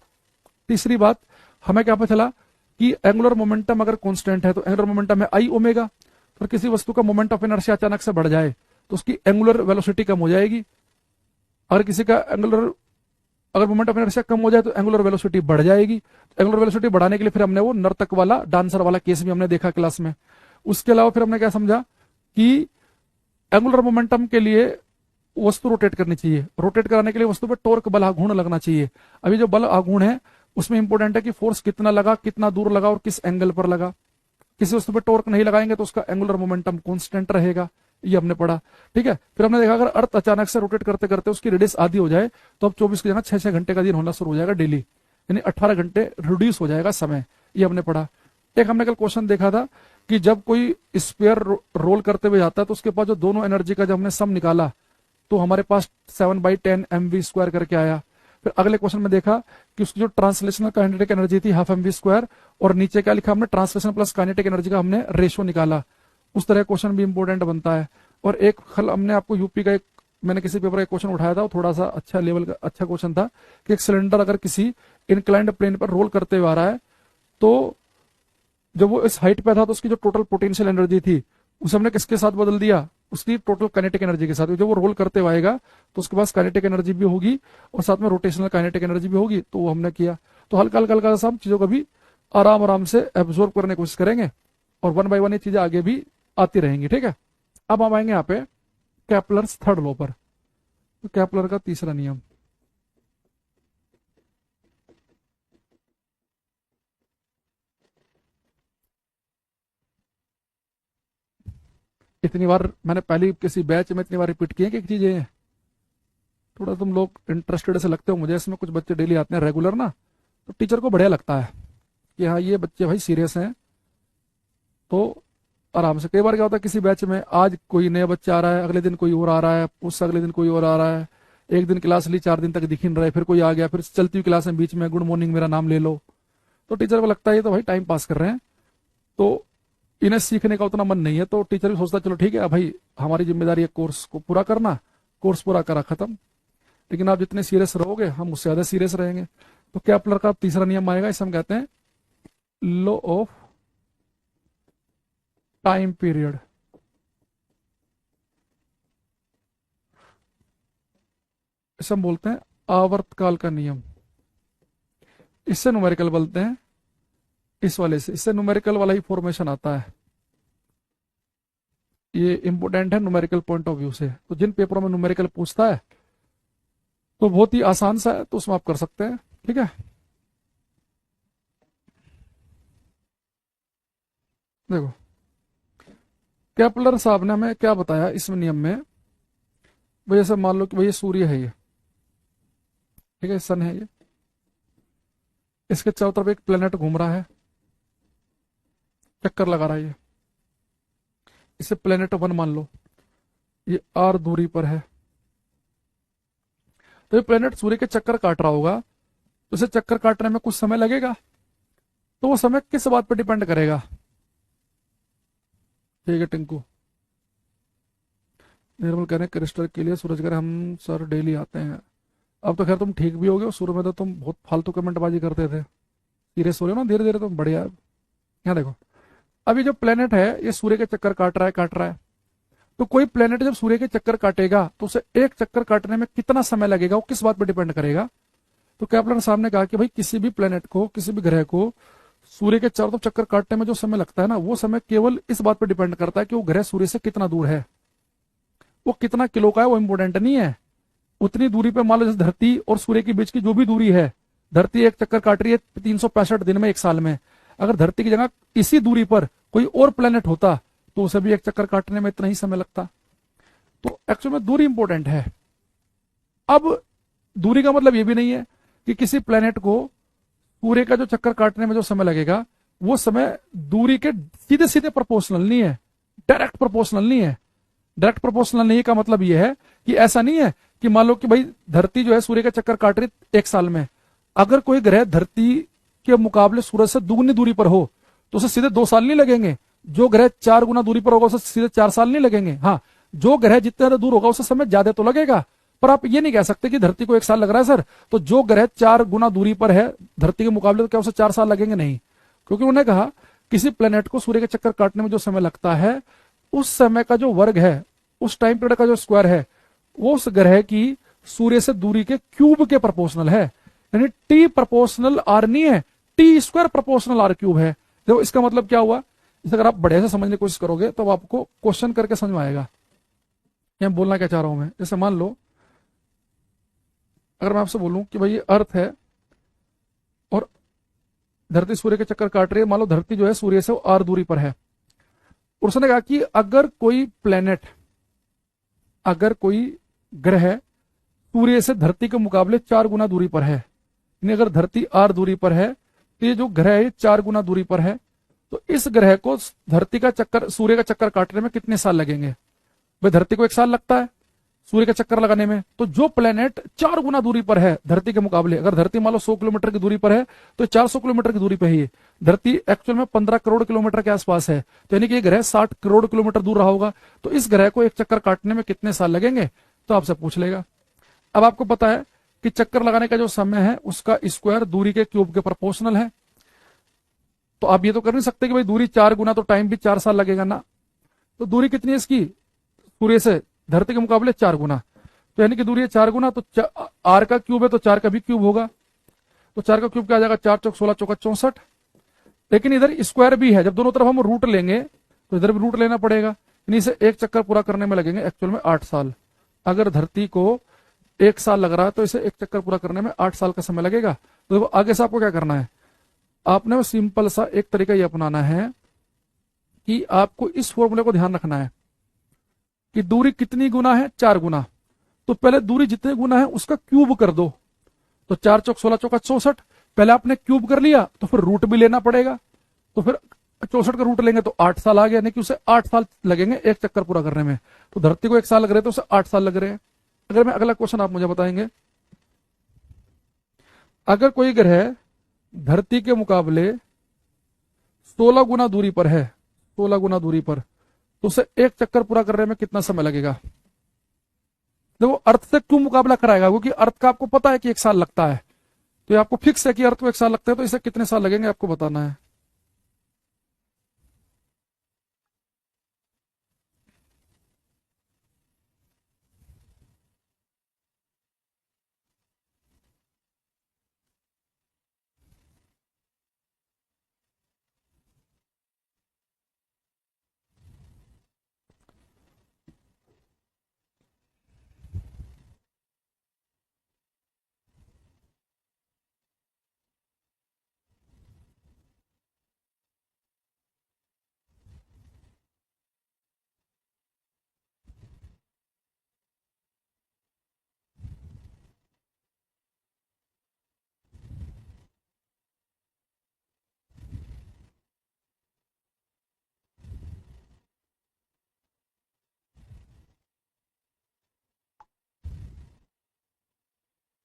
तीसरी बात हमें क्या पता चला कि एंगुलर मोमेंटम अगर कांस्टेंट है तो एंगुलर मोमेंटम है आई ओमेगा। तो किसी वस्तु का मोमेंट ऑफ इनर्शिया अचानक से बढ़ जाए तो उसकी एंगुलर वेलोसिटी कम हो जाएगी। अगर किसी का अगर मोमेंट ऑफ इनर्शिया कम हो जाए तो एंगुलर वेलोसिटी बढ़ जाएगी। एंगुलर वेलोसिटी बढ़ाने के लिए फिर हमने वो नर्तक वाला, डांसर वाला केस भी हमने देखा क्लास में। उसके अलावा फिर हमने क्या समझा कि एंगुलर मोमेंटम के लिए वस्तु रोटेट करनी चाहिए, रोटेट कराने के लिए वस्तु पे टॉर्क बल आघूर्ण लगना चाहिए। अभी जो बल आघूर्ण है उसमें इंपॉर्टेंट है कि फोर्स कितना लगा, कितना दूर लगा और किस एंगल पर लगा। किसी वस्तु पे टॉर्क नहीं लगाएंगे तो उसका एंगुलर मोमेंटम कांस्टेंट रहेगा, ये हमने पढ़ा। ठीक है, फिर हमने देखा अगर अर्थ अचानक से रोटेट करते करते उसकी रेडियस आधी हो जाए तो अब 24 की जगह 6-6 घंटे का दिन होना शुरू हो जाएगा डेली, यानी 18 घंटे रिड्यूस हो जाएगा समय, ये हमने पढ़ा। एक हमने कल क्वेश्चन देखा था कि जब कोई स्फीयर रोल करते हुए जाता है तो उसके पास जो दोनों एनर्जी का जब हमने सम निकाला तो हमारे पास 7/10 mv² करके आया। फिर अगले क्वेश्चन में देखा कि उसकी जो ट्रांसलेशनल काइनेटिक एनर्जी थी 12 mv², और नीचे क्या लिखा हमने ट्रांसलेशन प्लस काइनेटिक एनर्जी का हमने रेशो निकाला। उस तरह क्वेश्चन भी इंपॉर्टेंट बनता है। और एक कल हमने आपको यूपी का एक, मैंने किसी पेपर का एक क्वेश्चन उठाया था, वो थोड़ा सा अच्छा लेवल का अच्छा क्वेश्चन था कि एक सिलेंडर अगर किसी इंक्लाइंड प्लेन पर रोल करते हुए आ रहा है तो जब वो इस हाइट पे था तो उसकी जो टोटल पोटेंशियल एनर्जी थी उसे हमने किसके साथ बदल दिया, उसकी टोटल काइनेटिक एनर्जी के साथ। जब वो रोल करते हुए आएगा तो उसके पास काइनेटिक एनर्जी भी होगी और साथ में रोटेशनल काइनेटिक एनर्जी भी होगी, तो वो हमने किया। तो हल्का हल्का हल्का सब चीजों को भी आराम आराम से एब्जॉर्ब करने की कोशिश करेंगे और 1 बाय 1 ये चीजें आगे भी आती रहेंगी। ठीक है, अब हम आएंगे यहाँ पे केपलर्स थर्ड लॉ पर। तो केपलर का तीसरा नियम, इतनी बार मैंने पहली किसी बैच में इतनी बार रिपीट किए कि चीजें थोड़ा तुम लोग इंटरेस्टेड ऐसे लगते हो मुझे। इसमें कुछ बच्चे डेली आते हैं रेगुलर ना, तो टीचर को बढ़िया लगता है कि हाँ ये बच्चे भाई सीरियस हैं, तो आराम से। कई बार क्या होता है किसी बैच में आज कोई नया बच्चा आ रहा है, अगले दिन कोई और आ रहा है, उससे अगले दिन कोई और आ रहा है, एक दिन क्लास ली 4 दिन तक दिख ही नहीं रहा है, फिर कोई आ गया, फिर चलती हुई क्लास में बीच में गुड मॉर्निंग मेरा नाम ले लो, तो टीचर को लगता है ये तो भाई टाइम पास कर रहे हैं, तो इन्हें सीखने का उतना मन नहीं है। तो टीचर भी सोचता है चलो ठीक है भाई हमारी जिम्मेदारी है कोर्स को पूरा करना, कोर्स पूरा करा खत्म। लेकिन आप जितने सीरियस रहोगे हम उससे ज्यादा सीरियस रहेंगे। तो केपलर का तीसरा नियम आएगा, इसे हम कहते हैं लॉ ऑफ टाइम पीरियड। इसे हम बोलते हैं आवर्तकाल का नियम। इससे न्यूमेरिकल बोलते हैं, इस वाले से, इससे न्यूमेरिकल वाला ही फॉर्मेशन आता है। ये इंपोर्टेंट है न्यूमेरिकल पॉइंट ऑफ व्यू से। तो जिन पेपरों में न्यूमेरिकल पूछता है तो बहुत ही आसान सा है, तो उसमें आप कर सकते हैं। ठीक है, देखो केपलर साहब ने हमें क्या बताया इस नियम में। भाई जैसे मान लो कि भाई ये सूर्य है, ये ठीक है, सन है ये, इसके चारों तरफ एक प्लेनेट घूम रहा है, चक्कर लगा रहा है ये, इसे प्लेनेट 1 मान लो, ये r दूरी पर है। तो ये प्लेनेट सूर्य के चक्कर काट रहा होगा, तो इसे चक्कर काटने में कुछ समय लगेगा। तो वो समय किस बात पर डिपेंड करेगा? ठीक है टिंकू, निर्मल कह रहे हैं क्रिस्टल के लिए, सूरज कह रहे हैं हम सर डेली आते हैं। अब तो खैर तुम ठीक भी हो गए, शुरू में तो तुम बहुत फालतू कमेंटबाजी करते थे, सीरियस हो रहे हो ना धीरे धीरे, तुम बढ़िया। यहाँ देखो अभी जो प्लेनेट है ये सूर्य के चक्कर काट रहा है। तो कोई प्लेनेट जब सूर्य के चक्कर काटेगा तो उसे एक चक्कर काटने में कितना समय लगेगा, वो किस बात पर डिपेंड करेगा? तो केपलर साहब ने कहा कि भाई किसी भी प्लेनेट को, किसी भी ग्रह को सूर्य के चारों तरफ चक्कर काटने में जो समय लगता है ना, वो समय केवल इस बात पर डिपेंड करता है कि वो ग्रह सूर्य से कितना दूर है। वो कितना किलो का है वो इंपोर्टेंट नहीं है। उतनी दूरी पे मान लो जैसे धरती और सूर्य के बीच की जो भी दूरी है, धरती एक चक्कर काट रही है 365 दिन में, एक साल में। अगर धरती की जगह इसी दूरी पर कोई और प्लेनेट होता तो उसे भी एक चक्कर काटने में इतना ही समय लगता। तो एक्चुअल में दूरी इंपॉर्टेंट है। अब दूरी का मतलब ये भी नहीं है कि किसी प्लेनेट को सूर्य का जो चक्कर काटने में जो समय लगेगा वो समय दूरी के सीधे सीधे प्रोपोर्शनल नहीं है, डायरेक्ट प्रोपोर्शनल नहीं है। डायरेक्ट प्रोपोर्शनल नहीं का मतलब ये है कि ऐसा नहीं है कि मान लो कि भाई धरती जो है सूर्य का चक्कर काट रही 1 साल में, अगर कोई ग्रह धरती के मुकाबले सूरज से दुगनी दूरी पर हो तो उसे सीधे 2 साल नहीं लगेंगे। जो ग्रह 4 गुना दूरी पर होगा उसे सीधे 4 साल नहीं लगेंगे। हाँ, जो ग्रह जितने ज्यादा दूर होगा उसे समय ज्यादा तो लगेगा, पर आप ये नहीं कह सकते कि धरती को 1 साल लग रहा है सर, तो जो ग्रह 4 गुना दूरी पर है धरती के मुकाबले तो क्या उसे 4 साल लगेंगे? नहीं, क्योंकि उन्होंने कहा किसी प्लेनेट को सूर्य के चक्कर काटने में जो समय लगता है उस समय का जो वर्ग है, उस टाइम पीरियड का जो स्क्वायर है, वो उस ग्रह की सूर्य से दूरी के क्यूब के प्रोपोर्शनल है। यानी टी प्रोपोर्शनल आर नहीं है, T square proportional R cube है। देखो इसका मतलब क्या हुआ, इसे अगर आप बढ़िया से समझने की कोशिश करोगे तो आपको क्वेश्चन करके समझ में आएगा कि मैं बोलना क्या चाह रहा हूं। मैं जैसे मान लो अगर मैं आपसे बोलूं कि भाई ये अर्थ है और धरती सूर्य के चक्कर काट रही है, मान लो धरती जो है सूर्य से आर दूरी पर है, और उसने कहा कि अगर कोई प्लेनेट, अगर कोई ग्रह सूर्य से धरती के मुकाबले 4 गुना दूरी पर है, यानी अगर धरती आर दूरी पर है तो ये जो ग्रह है 4 गुना दूरी पर है, तो इस ग्रह को धरती का चक्कर, सूर्य का चक्कर काटने में कितने साल लगेंगे? भाई धरती को 1 साल लगता है सूर्य का चक्कर लगाने में, तो जो प्लेनेट 4 गुना दूरी पर है धरती के मुकाबले, अगर धरती मान लो 100 किलोमीटर की दूरी पर है तो 400 किलोमीटर की दूरी पर ही है। धरती एक्चुअल में 15 करोड़ किलोमीटर के आसपास है, तो यानी कि ये ग्रह 60 करोड़ किलोमीटर दूर रहा होगा, तो इस ग्रह को एक चक्कर काटने में कितने साल लगेंगे? तो आपसे पूछ लेगा। अब आपको पता है कि चक्कर लगाने का जो समय है उसका स्क्वायर दूरी के क्यूब के प्रोपोर्शनल है, तो आप ये तो कर नहीं सकते कि भाई दूरी 4 गुना तो टाइम भी 4 साल लगेगा ना। तो दूरी कितनी है इसकी सूर्य से धरती के मुकाबले? 4 गुना, तो यानी कि दूरी है 4 गुना, तो आर का क्यूब है तो 4 का भी क्यूब होगा, तो 4 का क्यूब क्या आ जाएगा? 4 चौक 16 चौका 64। लेकिन इधर स्क्वायर भी है, जब दोनों तरफ हम रूट लेंगे तो इधर भी रूट लेना पड़ेगा, यानी इसे एक चक्कर पूरा करने में लगेंगे एक्चुअल में 8 साल। अगर धरती को 1 साल लग रहा है तो इसे एक चक्कर पूरा करने में 8 साल का समय लगेगा। तो देखो आगे से आपको क्या करना है, आपने वो सिंपल सा एक तरीका ये अपनाना है कि आपको इस फॉर्मूले को ध्यान रखना है कि दूरी कितनी गुना है? 4 गुना, तो पहले दूरी जितने गुना है उसका क्यूब कर दो, तो 4 चौक 16 चौका 64, पहले आपने क्यूब कर लिया तो फिर रूट भी लेना पड़ेगा, तो फिर 64 का रूट लेंगे तो 8 साल आ गया, यानी कि उसे 8 साल लगेंगे एक चक्कर पूरा करने में। तो धरती को 1 साल लग रहे तो उसे 8 साल लग रहे हैं। अगर मैं अगला क्वेश्चन आप मुझे बताएंगे, अगर कोई ग्रह धरती के मुकाबले 16 गुना दूरी पर है, 16 गुना दूरी पर, तो उसे एक चक्कर पूरा करने में कितना समय लगेगा? देखो अर्थ से क्यों मुकाबला कराएगा, क्योंकि अर्थ का आपको पता है कि 1 साल लगता है, तो ये आपको फिक्स है कि अर्थ को 1 साल लगता है, तो इसे कितने साल लगेंगे आपको बताना है।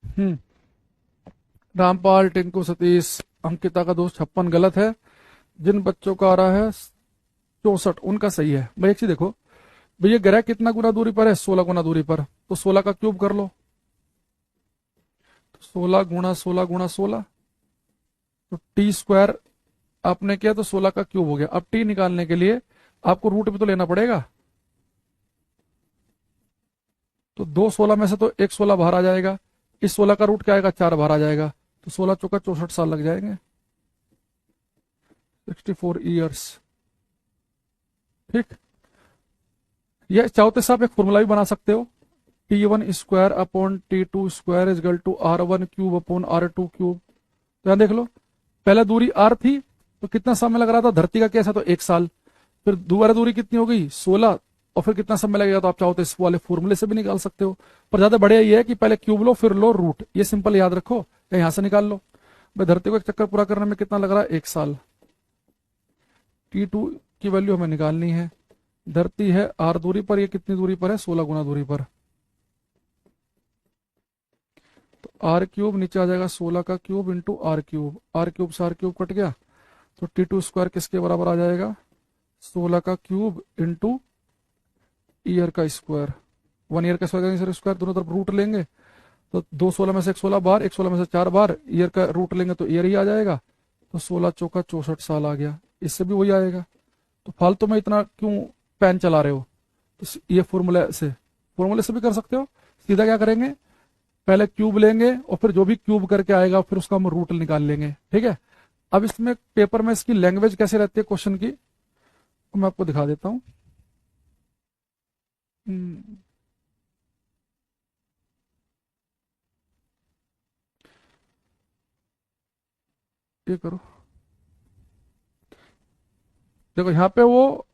हम्म रामपाल, टिंकू, सतीश, अंकिता का दोस्त 56 गलत है। जिन बच्चों का आ रहा है 64 उनका सही है। भाई एक चीज देखो, भैया ग्रह कितना गुना दूरी पर है? 16 गुना दूरी पर, तो 16 का क्यूब कर लो, 16 गुणा 16 गुणा 16, तो टी स्क्वायर आपने किया तो 16 का क्यूब हो गया। अब टी निकालने के लिए आपको रूट भी तो लेना पड़ेगा, तो 2 16 में से तो एक 16 बाहर आ जाएगा, इस 16 का रूट क्या आएगा? 4 बाहर आ जाएगा, तो 16 चौका 64 साल लग जाएंगे, 64 ईयर्स। ठीक, ये चाहो तो आप एक फॉर्मूला भी बना सकते हो, T1 square upon T2 square is equal to R1 cube upon R2 cube. तो यहां देख लो, पहले दूरी R थी तो कितना समय लग रहा था? धरती का केस है तो 1 साल, फिर दोबारा दूरी कितनी हो गई? 16, और फिर कितना समय लगेगा, तो आप चाहो तो इस वाले फॉर्मूले से भी निकाल सकते हो। पर ज्यादा बढ़िया ये है कि पहले क्यूब लो फिर लो रूट, ये सिंपल याद रखो या यहां से निकाल लो। भाई धरती को एक चक्कर पूरा करने में कितना लग रहा है, 1 साल। T2 की वैल्यू हमें निकालनी है। धरती है r दूरी पर, ये कितनी दूरी पर है, 16 गुना दूरी पर। तो आर क्यूब नीचे आ जाएगा 16 का cube into R cube, R cube से आर क्यूब कट गया, तो T2 स्क्वायर किसके बराबर आ जाएगा, 16 का क्यूब इंटू ईयर का स्क्वायर। 1 ईयर का स्क्वायर, स्क्वायर दोनों तरफ रूट लेंगे, तो 2 16 में से 1 16 बार, 1 16 में से 4 बार, ईयर का रूट लेंगे तो ईयर ही आ जाएगा। तो 16 चौका 64 साल आ गया, इससे भी वही आएगा। तो फालतू में इतना क्यों पेन चला रहे हो। तो ये फॉर्मूले से भी कर सकते हो। सीधा क्या करेंगे, पहले क्यूब लेंगे और फिर जो भी क्यूब करके आएगा फिर उसका हम रूट निकाल लेंगे, ठीक है। अब इसमें पेपर में इसकी लैंग्वेज कैसे रहती है क्वेश्चन की, तो मैं आपको दिखा देता हूँ। हम्म, ये करो, देखो यहाँ पे वो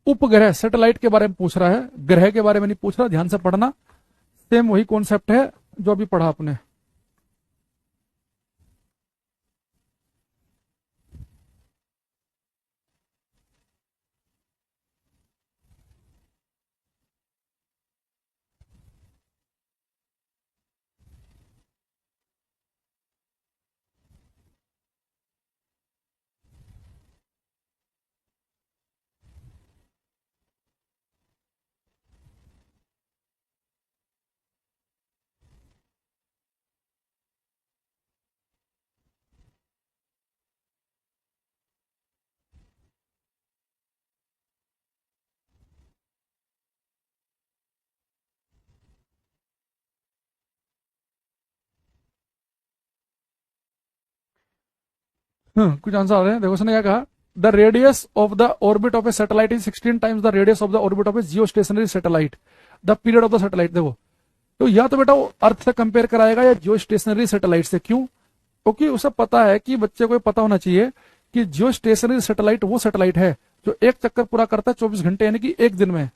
उपग्रह सैटेलाइट के बारे में पूछ रहा है, ग्रह के बारे में नहीं पूछ रहा, ध्यान से पढ़ना। सेम वही कॉन्सेप्ट है जो अभी पढ़ा आपने। कुछ आंसर आ रहे हैं, देखो उसने क्या कहा, the radius of the orbit of A satellite is 16 times the radius of the orbit of A Jio stationery satellite. The period of the satellite, देखो तो या तो बेटा वो अर्थ से कंपेयर कराएगा या जियो स्टेशनरी सैटेलाइट से। क्यों, क्योंकि उसे पता है कि बच्चे को पता होना चाहिए कि जियो स्टेशनरी सैटेलाइट वो सैटेलाइट है जो एक चक्कर पूरा करता है 24 घंटे यानी कि एक दिन में।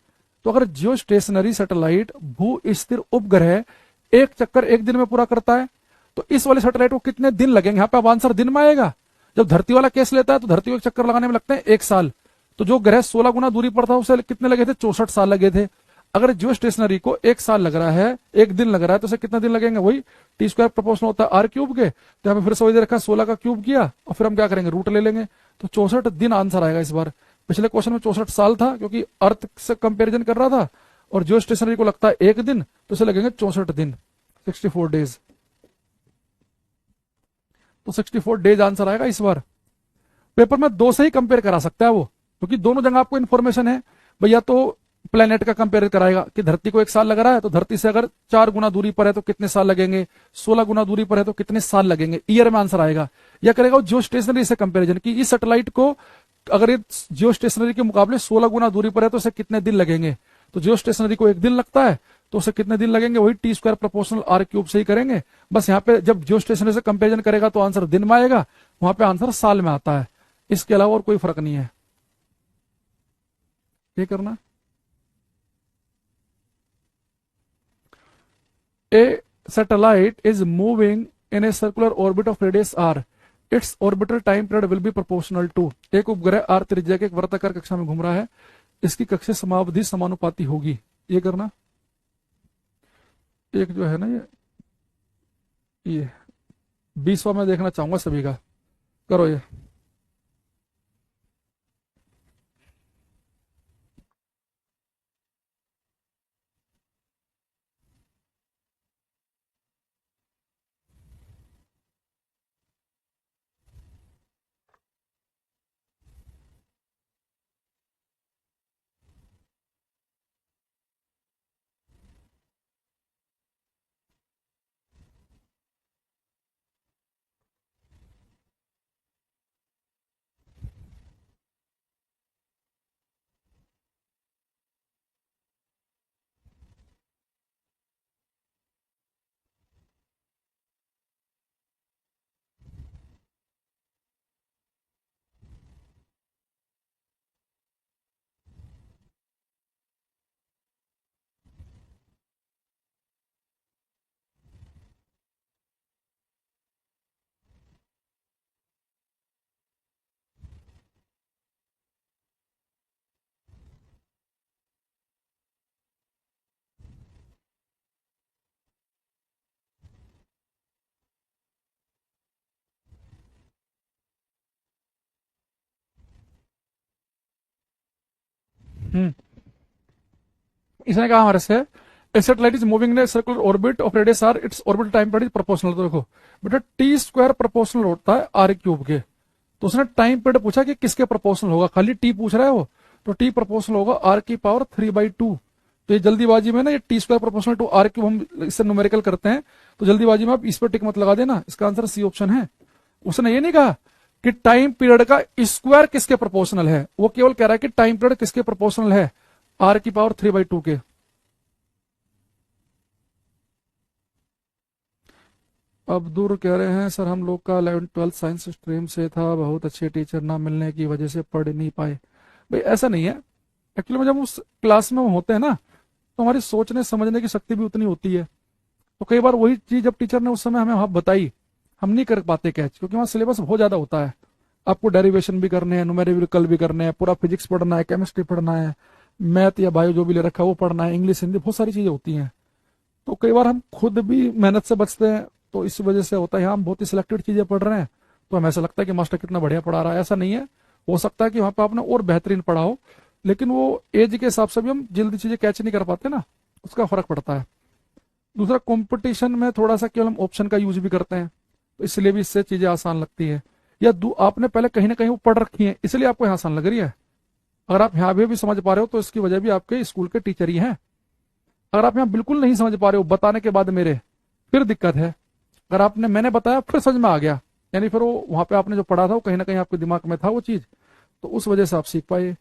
तो अगर जियो स्टेशनरी सैटेलाइट भू स्थिर उपग्रह एक चक्कर एक दिन में पूरा करता है, तो इस वाले सैटेलाइट को कितने दिन लगेंगे, यहाँ पे अब आंसर दिन में आएगा। जब धरती वाला केस लेता है तो धरती को एक चक्कर लगाने में लगते हैं 1 साल। तो जो ग्रह 16 गुना दूरी पर था उसे कितने लगे थे, 64 साल लगे थे। अगर जियो स्टेशनरी को 1 साल लग रहा है, एक दिन लग रहा है, तो उसे कितने दिन लगेंगे, वही T² प्रोपोर्शनल होता है आर क्यूब के। तो हमें फिर से वही दे रखा, 16 का क्यूब किया और फिर हम क्या करेंगे, रूट ले लेंगे। तो 64 दिन आंसर आएगा इस बार। पिछले क्वेश्चन में 64 साल था क्योंकि अर्थ से कंपेरिजन कर रहा था, और जियो स्टेशनरी को लगता है एक दिन, तो उसे लगेंगे 64 दिन, 64 डेज। तो 64 डेज आंसर आएगा इस बार। पेपर में दो से ही कंपेयर करा सकता है वो, क्योंकि दोनों जगह आपको इन्फॉर्मेशन है। भैया तो प्लेनेट का कंपेयर कराएगा कि धरती को 1 साल लग रहा है, तो धरती से अगर 4 गुना दूरी पर है तो कितने साल लगेंगे, 16 गुना दूरी पर है तो कितने साल लगेंगे, ईयर में आंसर आएगा। या करेगा वो जियो स्टेशनरी से कंपेरिजन कि इस सैटेलाइट को अगर ये जियो स्टेशनरी के मुकाबले 16 गुना दूरी पर है तो उसे कितने दिन लगेंगे। तो जियो स्टेशनरी को एक दिन लगता है, तो उसे कितने दिन लगेंगे, वही T² प्रोपोर्शनल आर क्यूब से ही करेंगे। बस यहाँ पे जब जियो स्टेशनरी से कंपेरिजन करेगा तो आंसर दिन में आएगा, वहां पे आंसर साल में आता है। इसके अलावा और कोई फर्क नहीं है। ये करना, ए satellite is moving in a circular orbit of radius r, its orbital time period will be proportional to। एक उपग्रह r त्रिज्या के एक वर्ताकार कक्षा में घूम रहा है, इसकी कक्षीय समावधि समानुपाती होगी। ये करना, एक जो है ना ये 20वां मैं देखना चाहूंगा सभी का, करो ये। हम्म इसने कहा हमारे से a satellite is moving in a circular orbit of radius r, its orbital time period is proportional। तो देखो बेटा टी स्क्वायर प्रोपोर्शनल होता है आर क्यूब के, तो उसने टाइम पीरियड पूछा कि किसके प्रोपोर्शनल होगा, खाली टी पूछ रहा है वो, तो टी प्रोपोर्शनल होगा आर की पावर 3/2। तो ये जल्दीबाजी में ना, ये T square proportional to R cube हम इससे न्यूमेरिकल करते हैं, तो जल्दीबाजी में आप इस पर टिक मत लगा देना, इसका आंसर सी ऑप्शन है। उसने ये नहीं कहा कि टाइम पीरियड का स्क्वायर किसके प्रोपोर्शनल है, वो केवल कह रहा है कि टाइम पीरियड किसके प्रोपोर्शनल है, आर की पावर 3/2 के। अब्दुल कह रहे हैं सर हम लोग का 11th-12th साइंस स्ट्रीम से था, बहुत अच्छे टीचर ना मिलने की वजह से पढ़ नहीं पाए। भाई ऐसा नहीं है, एक्चुअली में जब उस क्लास में हम होते हैं ना, तो हमारी सोचने समझने की शक्ति भी उतनी होती है। तो कई बार वही चीज जब टीचर ने उस समय हमें वहां बताई, हम नहीं कर पाते कैच, क्योंकि वहाँ सिलेबस बहुत ज्यादा होता है, आपको डेरिवेशन भी करने हैं, न्यूमेरिकल भी करने हैं, पूरा फिजिक्स पढ़ना है, केमिस्ट्री पढ़ना है, मैथ या बायो जो भी ले रखा है वो पढ़ना है, इंग्लिश हिंदी बहुत सारी चीजें होती हैं। तो कई बार हम खुद भी मेहनत से बचते हैं, तो इस वजह से होता है हम बहुत ही सिलेक्टेड चीजें पढ़ रहे हैं, तो हमें ऐसा लगता है कि मास्टर कितना बढ़िया पढ़ा रहा है। ऐसा नहीं है, हो सकता है कि वहां पर आपने और बेहतरीन पढ़ा हो, लेकिन वो एज के हिसाब से भी हम जल्दी चीजें कैच नहीं कर पाते ना, उसका फर्क पड़ता है। दूसरा, कंपटीशन में थोड़ा सा केवल हम ऑप्शन का यूज भी करते हैं, तो इसलिए भी इससे चीजें आसान लगती है। या आपने पहले कहीं ना कहीं वो पढ़ रखी है, इसलिए आपको यहाँ आसान लग रही है। अगर आप यहाँ भी समझ पा रहे हो तो इसकी वजह भी आपके स्कूल के टीचर ही हैं। अगर आप यहाँ बिल्कुल नहीं समझ पा रहे हो बताने के बाद मेरे, फिर दिक्कत है। अगर आपने मैंने बताया फिर समझ में आ गया, यानी फिर वो वहां पे आपने जो पढ़ा था वो कहीं ना कहीं आपके दिमाग में था वो चीज, तो उस वजह से आप सीख पाए।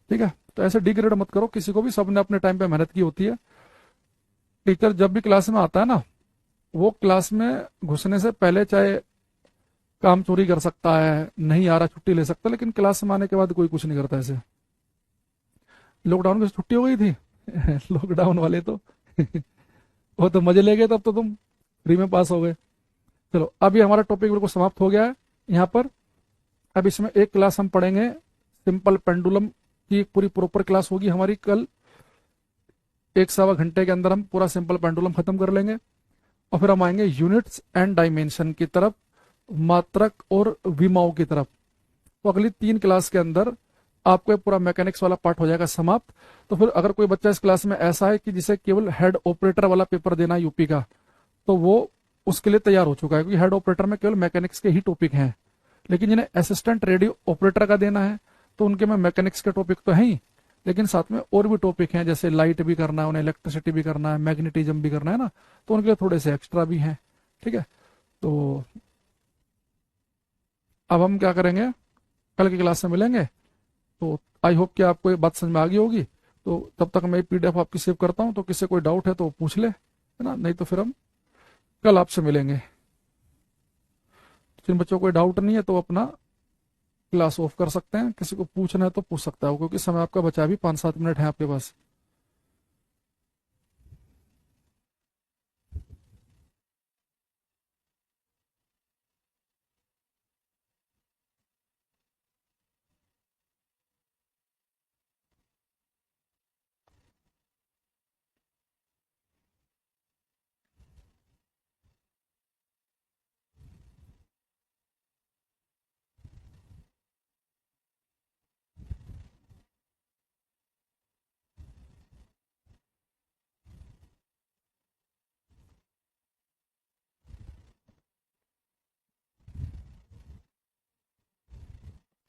ठीक है, तो ऐसे डिग्रेड मत करो किसी को भी, सबने अपने टाइम पे मेहनत की होती है। टीचर जब भी क्लास में आता है ना, वो क्लास में घुसने से पहले चाहे काम चोरी कर सकता है, नहीं आ रहा छुट्टी ले सकता है, लेकिन क्लास में आने के बाद कोई कुछ नहीं करता ऐसे। लॉकडाउन में छुट्टी हो गई थी लॉकडाउन वाले तो वो तो मजे ले गए, तब तो तुम फ्री में पास हो गए। चलो अभी हमारा टॉपिक बिल्कुल समाप्त हो गया है यहाँ पर। अब इसमें एक क्लास हम पढ़ेंगे, सिंपल पेंडुलम की एक पूरी प्रॉपर क्लास होगी हमारी कल। 1-1.25 घंटे के अंदर हम पूरा सिंपल पेंडुलम खत्म कर लेंगे, और फिर हम आएंगे यूनिट्स एंड डायमेंशन की तरफ, मात्रक और विमाओं की तरफ। तो अगली 3 क्लास के अंदर आपको पूरा मैकेनिक्स वाला पार्ट हो जाएगा समाप्त। तो फिर अगर कोई बच्चा इस क्लास में ऐसा है कि जिसे केवल हेड ऑपरेटर वाला पेपर देना है यूपी का, तो वो उसके लिए तैयार हो चुका है, क्योंकि हेड ऑपरेटर में केवल मैकेनिक्स के ही टॉपिक हैं। लेकिन जिन्हें असिस्टेंट रेडियो ऑपरेटर का देना है, तो उनके में मैकेनिक्स के टॉपिक तो है ही, लेकिन साथ में और भी टॉपिक हैं, जैसे लाइट भी करना है उन्हें, इलेक्ट्रिसिटी भी करना है, मैग्नेटिज्म भी करना है ना, तो उनके लिए थोड़े से एक्स्ट्रा भी हैं। ठीक है, तो अब हम क्या करेंगे, कल की क्लास में मिलेंगे। तो आई होप कि आपको ये बात समझ में आ गई होगी। तो तब तक मैं पीडीएफ आपकी सेव करता हूँ, तो किसी कोई डाउट है तो पूछ ले, है ना, नहीं तो फिर हम कल आपसे मिलेंगे। जिन बच्चों को कोई डाउट नहीं है तो अपना क्लास ऑफ कर सकते हैं, किसी को पूछना है तो पूछ सकता है, क्योंकि समय आपका बचा भी 5-7 मिनट है आपके पास।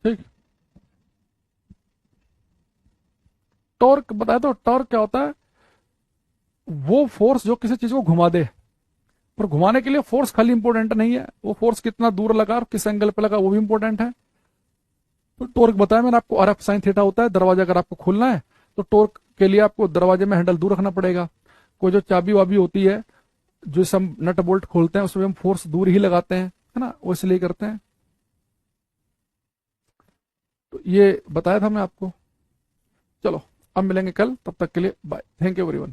ठीक, टॉर्क बताया तो, टॉर्क क्या होता है, वो फोर्स जो किसी चीज को घुमा दे। पर घुमाने के लिए फोर्स खाली इंपॉर्टेंट नहीं है, वो फोर्स कितना दूर लगा और किस एंगल पे लगा वो भी इंपॉर्टेंट है। तो टॉर्क बताया मैंने आपको, आर एफ साइन थीटा होता है। दरवाजा अगर आपको खोलना है तो टॉर्क के लिए आपको दरवाजे में हैंडल दूर रखना पड़ेगा। कोई जो चाबी वाबी होती है, जो हम नट बोल्ट खोलते हैं उसमें हम फोर्स दूर ही लगाते हैं, है ना, वो इसलिए करते हैं। तो ये बताया था मैं आपको। चलो अब मिलेंगे कल, तब तक के लिए बाय, थैंक यू एवरीवन।